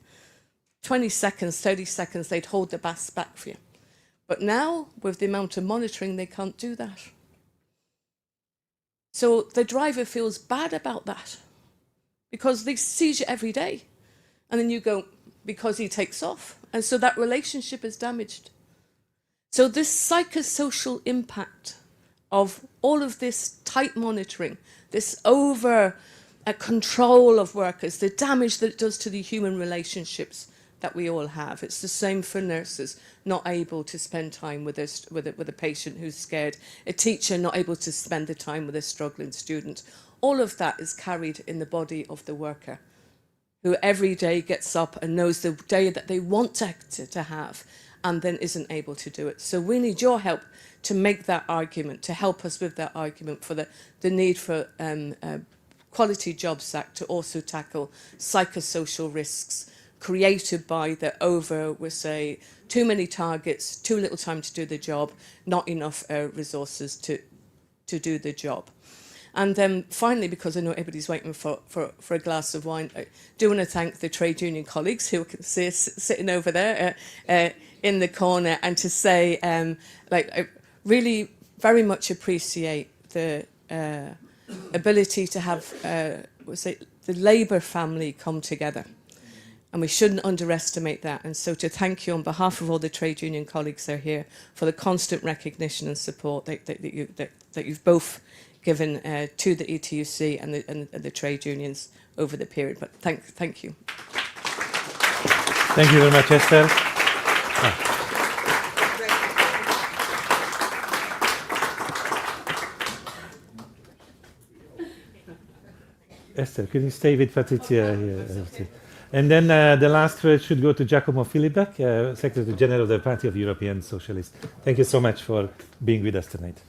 20 seconds, 30 seconds, they'd hold the bus back for you. But now, with the amount of monitoring, they can't do that. So the driver feels bad about that, because they see you every day. And then you go, because he takes off. And so that relationship is damaged. So this psychosocial impact of all of this tight monitoring, this over control of workers, the damage that it does to the human relationships that we all have. It's the same for nurses, not able to spend time with a patient who's scared, a teacher not able to spend the time with a struggling student. All of that is carried in the body of the worker, who every day gets up and knows the day that they want to have, and then isn't able to do it. So we need your help to make that argument, to help us with that argument for the need for Quality Jobs Act to also tackle psychosocial risks created by the we say, too many targets, too little time to do the job, not enough resources to do the job. And then finally, because I know everybody's waiting for a glass of wine, I do want to thank the trade union colleagues who can see us sitting over there in the corner, and to say, I really very much appreciate the ability to have, the Labour family come together. And we shouldn't underestimate that. And so to thank you on behalf of all the trade union colleagues that are here for the constant recognition and support that you've both given to the ETUC and the trade unions over the period. But thank you. Thank you very much, Esther. Esther, could you stay with Patricia here? And then the last word should go to Giacomo Filibeck, Secretary General of the Party of European Socialists. Thank you so much for being with us tonight.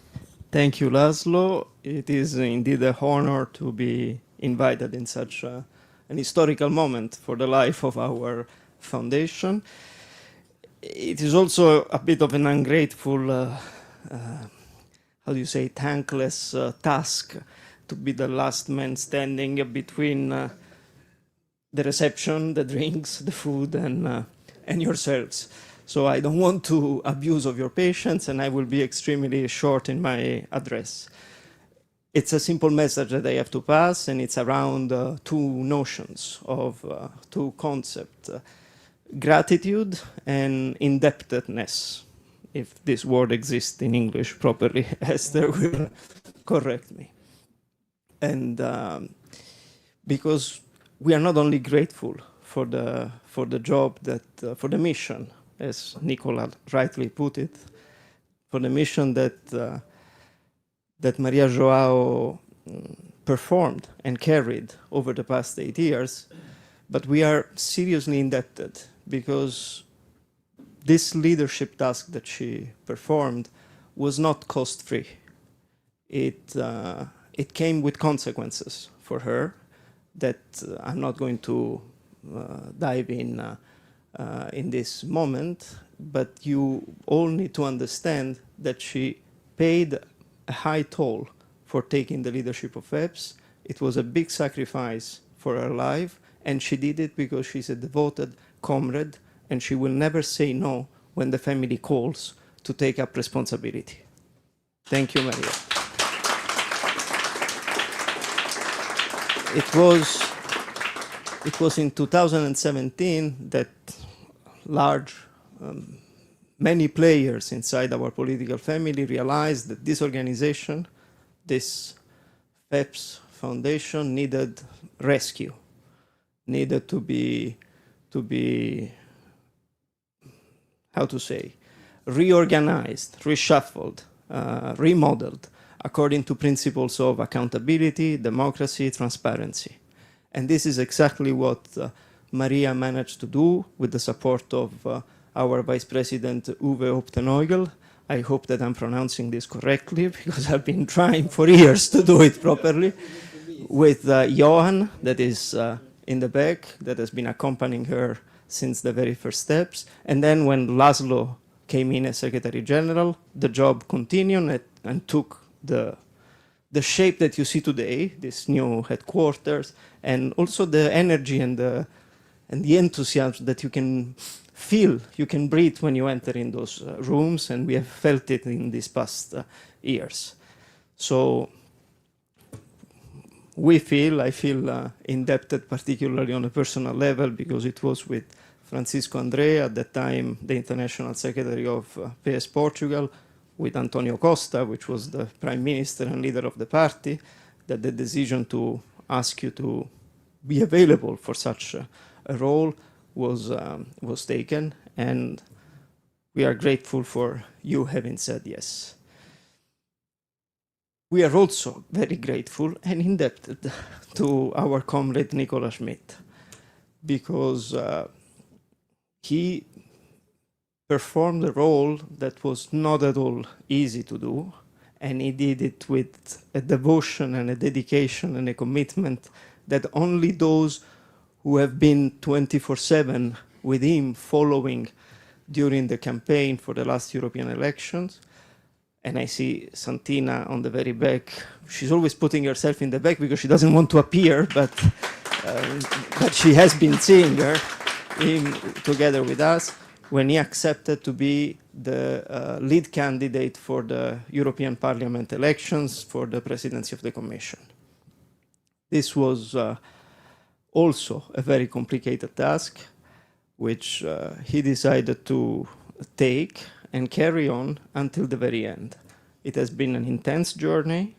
Thank you, Laszlo. It is indeed an honor to be invited in such an historical moment for the life of our foundation. It is also a bit of an ungrateful, thankless task to be the last man standing between the reception, the drinks, the food, and yourselves. So I don't want to abuse of your patience, and I will be extremely short in my address. It's a simple message that I have to pass, and it's around two notions of two concepts, gratitude and indebtedness, if this word exists in English properly. Esther will correct me. And because we are not only grateful for the job for the mission, as Nicolas rightly put it, for the mission that Maria João performed and carried over the past 8 years, but we are seriously indebted because this leadership task that she performed was not cost-free. It came with consequences for her that I'm not going to dive in this moment, but you all need to understand that she paid a high toll for taking the leadership of FEPS. It was a big sacrifice for her life, and she did it because she's a devoted comrade, and she will never say no when the family calls to take up responsibility. Thank you, Maria. It was in 2017 that many players inside our political family realized that this organization, this FEPS Foundation, needed rescue, needed to be reorganized, reshuffled, remodeled according to principles of accountability, democracy, transparency. And this is exactly what Maria managed to do with the support of our Vice President Uwe Optenheugel. I hope that I'm pronouncing this correctly because I've been trying for years to do it properly. With Johan, that is in the back that has been accompanying her since the very first steps. And then when Laszlo came in as Secretary General, the job continued and took the shape that you see today, this new headquarters, and also the energy and the enthusiasm that you can feel, you can breathe when you enter in those rooms, and we have felt it in these past years. So I feel indebted, particularly on a personal level, because it was with Francisco André, at that time the International Secretary of PS Portugal, with Antonio Costa, which was the Prime Minister and leader of the party, that the decision to ask you to be available for such a role was taken, and we are grateful for you having said yes. We are also very grateful and indebted to our comrade Nicolas Schmit, because he performed a role that was not at all easy to do, and he did it with a devotion and a dedication and a commitment that only those who have been 24/7 with him following during the campaign for the last European elections. And I see Santina on the very back. She's always putting herself in the back because she doesn't want to appear, but she has been seeing him together with us when he accepted to be the lead candidate for the European Parliament elections for the presidency of the Commission. This was also a very complicated task, which he decided to take and carry on until the very end. It has been an intense journey.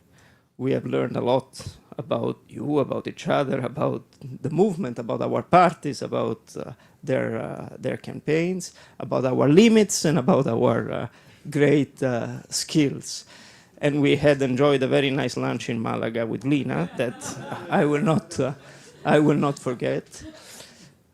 We have learned a lot about you, about each other, about the movement, about our parties, about their campaigns, about our limits, and about our great skills. And we had enjoyed a very nice lunch in Malaga with Lina that I will not forget.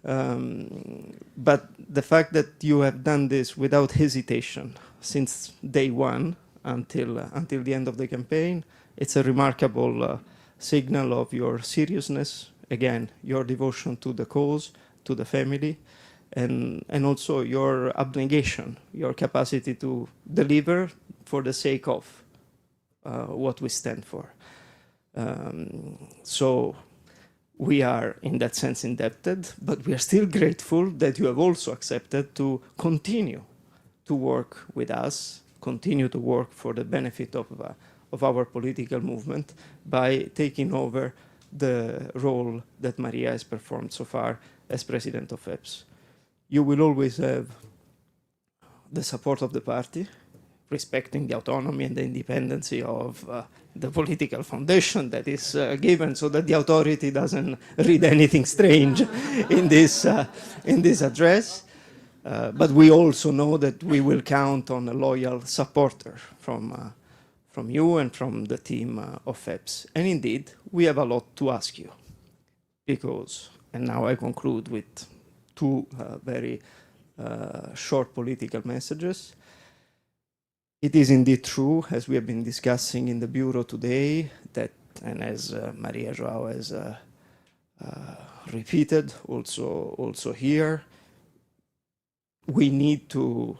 But the fact that you have done this without hesitation since day one until the end of the campaign, it's a remarkable signal of your seriousness, again, your devotion to the cause, to the family, and also your abnegation, your capacity to deliver for the sake of what we stand for. So we are, in that sense, indebted, but we are still grateful that you have also accepted to continue to work with us, continue to work for the benefit of our political movement by taking over the role that Maria has performed so far as president of FEPS. You will always have the support of the party, respecting the autonomy and the independence of the political foundation that is given, so that the authority doesn't read anything strange in this address. But we also know that we will count on a loyal supporter from you and from the team of FEPS. And indeed, we have a lot to ask you, because, and now I conclude with two very short political messages. It is indeed true, as we have been discussing in the Bureau today, that, and as Maria João has repeated also here, we need to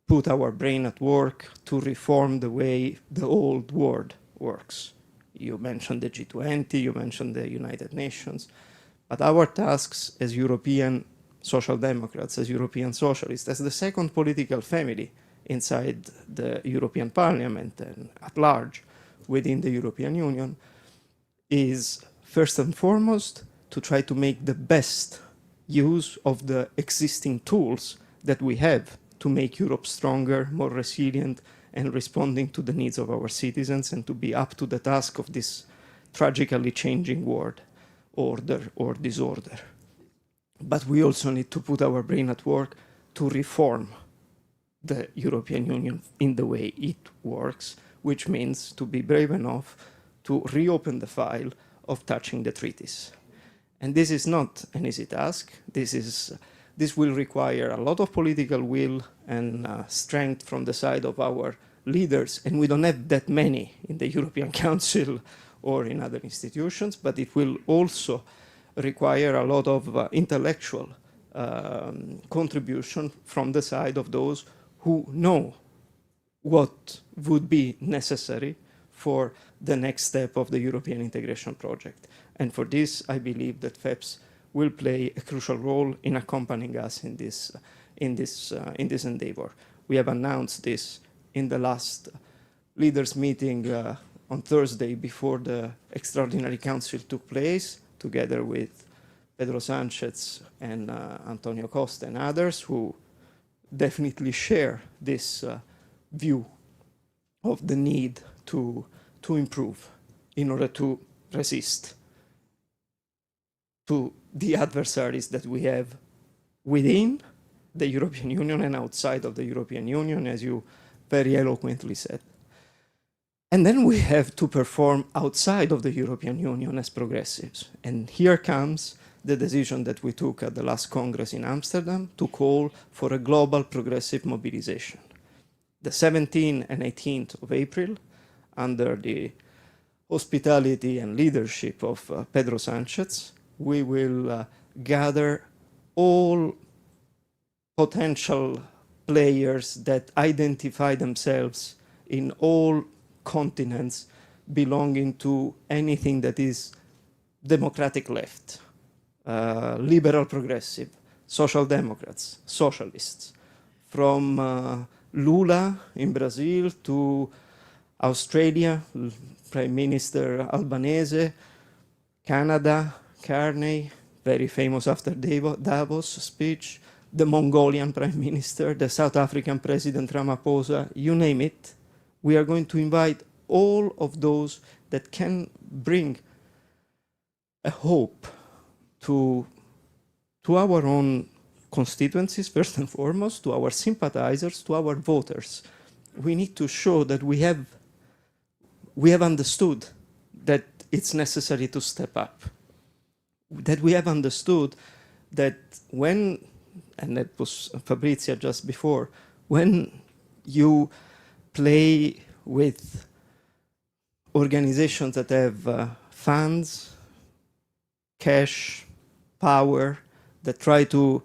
put our brain at work to reform the way the old world works. You mentioned the G20, you mentioned the United Nations, but our tasks as European Social Democrats, as European Socialists, as the second political family inside the European Parliament and at large within the European Union, is first and foremost to try to make the best use of the existing tools that we have to make Europe stronger, more resilient, and responding to the needs of our citizens, and to be up to the task of this tragically changing world, order or disorder. But we also need to put our brain at work to reform the European Union in the way it works, which means to be brave enough to reopen the file of touching the treaties. And this is not an easy task. This will require a lot of political will and strength from the side of our leaders, and we don't have that many in the European Council or in other institutions, but it will also require a lot of intellectual contribution from the side of those who know what would be necessary for the next step of the European integration project. And for this, I believe that FEPS will play a crucial role in accompanying us in this endeavor. We have announced this in the last leaders' meeting on Thursday before the Extraordinary Council took place, together with Pedro Sanchez and Antonio Costa and others who definitely share this view of the need to improve in order to resist to the adversaries that we have within the European Union and outside of the European Union, as you very eloquently said. And then we have to perform outside of the European Union as progressives. And here comes the decision that we took at the last Congress in Amsterdam to call for a global progressive mobilization. The 17th and 18th of April, under the hospitality and leadership of Pedro Sanchez, we will gather all potential players that identify themselves in all continents belonging to anything that is democratic left, liberal progressive, social democrats, socialists, from Lula in Brazil to Australia, Prime Minister Albanese, Canada, Carney, very famous after Davos speech, the Mongolian Prime Minister, the South African President Ramaphosa, you name it. We are going to invite all of those that can bring a hope to our own constituencies, first and foremost, to our sympathizers, to our voters. We need to show that we have understood that it's necessary to step up, that we have understood that when, and that was Fabrizia just before, when you play with organizations that have funds, cash, power, that try to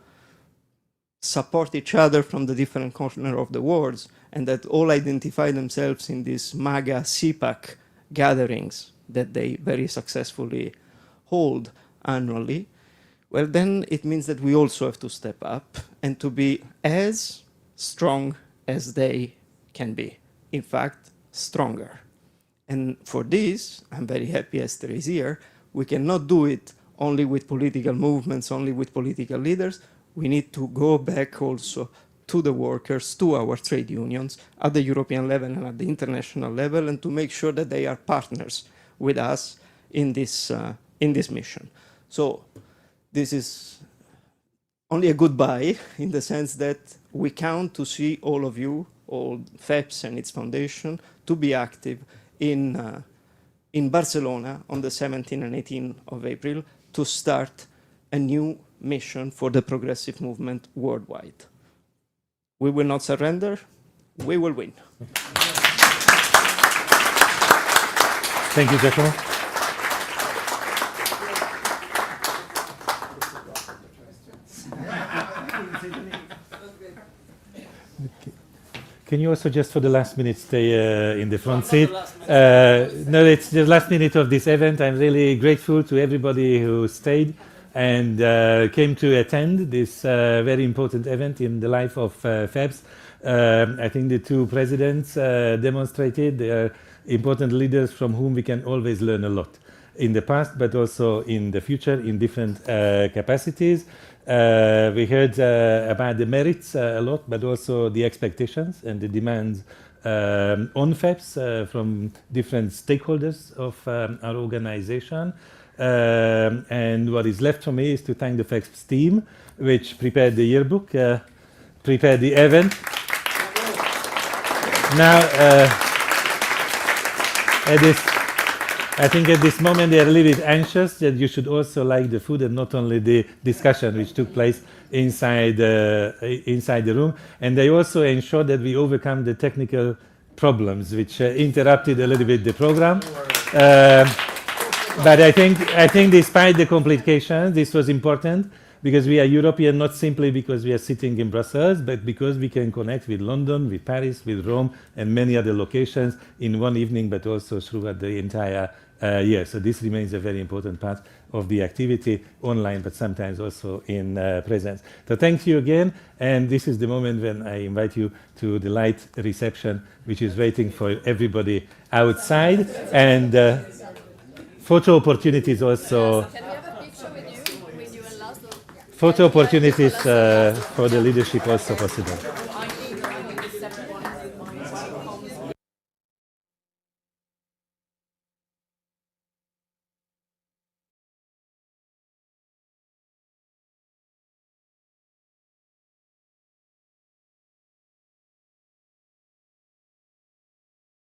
support each other from the different corners of the world, and that all identify themselves in these MAGA CPAC gatherings that they very successfully hold annually, well, then it means that we also have to step up and to be as strong as they can be. In fact, stronger. And for this, I'm very happy Esther is here. We cannot do it only with political movements, only with political leaders. We need to go back also to the workers, to our trade unions at the European level and at the international level, and to make sure that they are partners with us in this mission. So this is only a goodbye in the sense that we count to see all of you, all FEPS and its foundation, to be active in Barcelona on the 17th and 18th of April to start a new mission for the progressive movement worldwide. We will not surrender, we will win. Thank you, Giacomo. Can you also just for the last minute stay in the front seat? No, it's the last minute of this event. I'm really grateful to everybody who stayed and came to attend this very important event in the life of FEPS. I think the two presidents demonstrated they are important leaders from whom we can always learn a lot in the past, but also in the future in different capacities. We heard about the merits a lot, but also the expectations and the demands on FEPS from different stakeholders of our organization. And what is left for me is to thank the FEPS team, which prepared the yearbook, prepared the event. Now, I think at this moment they are a little bit anxious that you should also like the food and not only the discussion which took place inside the room. And they also ensured that we overcome the technical problems which interrupted a little bit the program. But I think despite the complications, this was important because we are European not simply because we are sitting in Brussels, but because we can connect with London, with Paris, with Rome, and many other locations in one evening, but also throughout the entire year. So this remains a very important part of the activity online, but sometimes also in presence. So thank you again, and this is the moment when I invite you to the light reception, which is waiting for everybody outside, and photo opportunities also. Can we have a picture with you and Laszlo? Photo opportunities for the leadership also possible.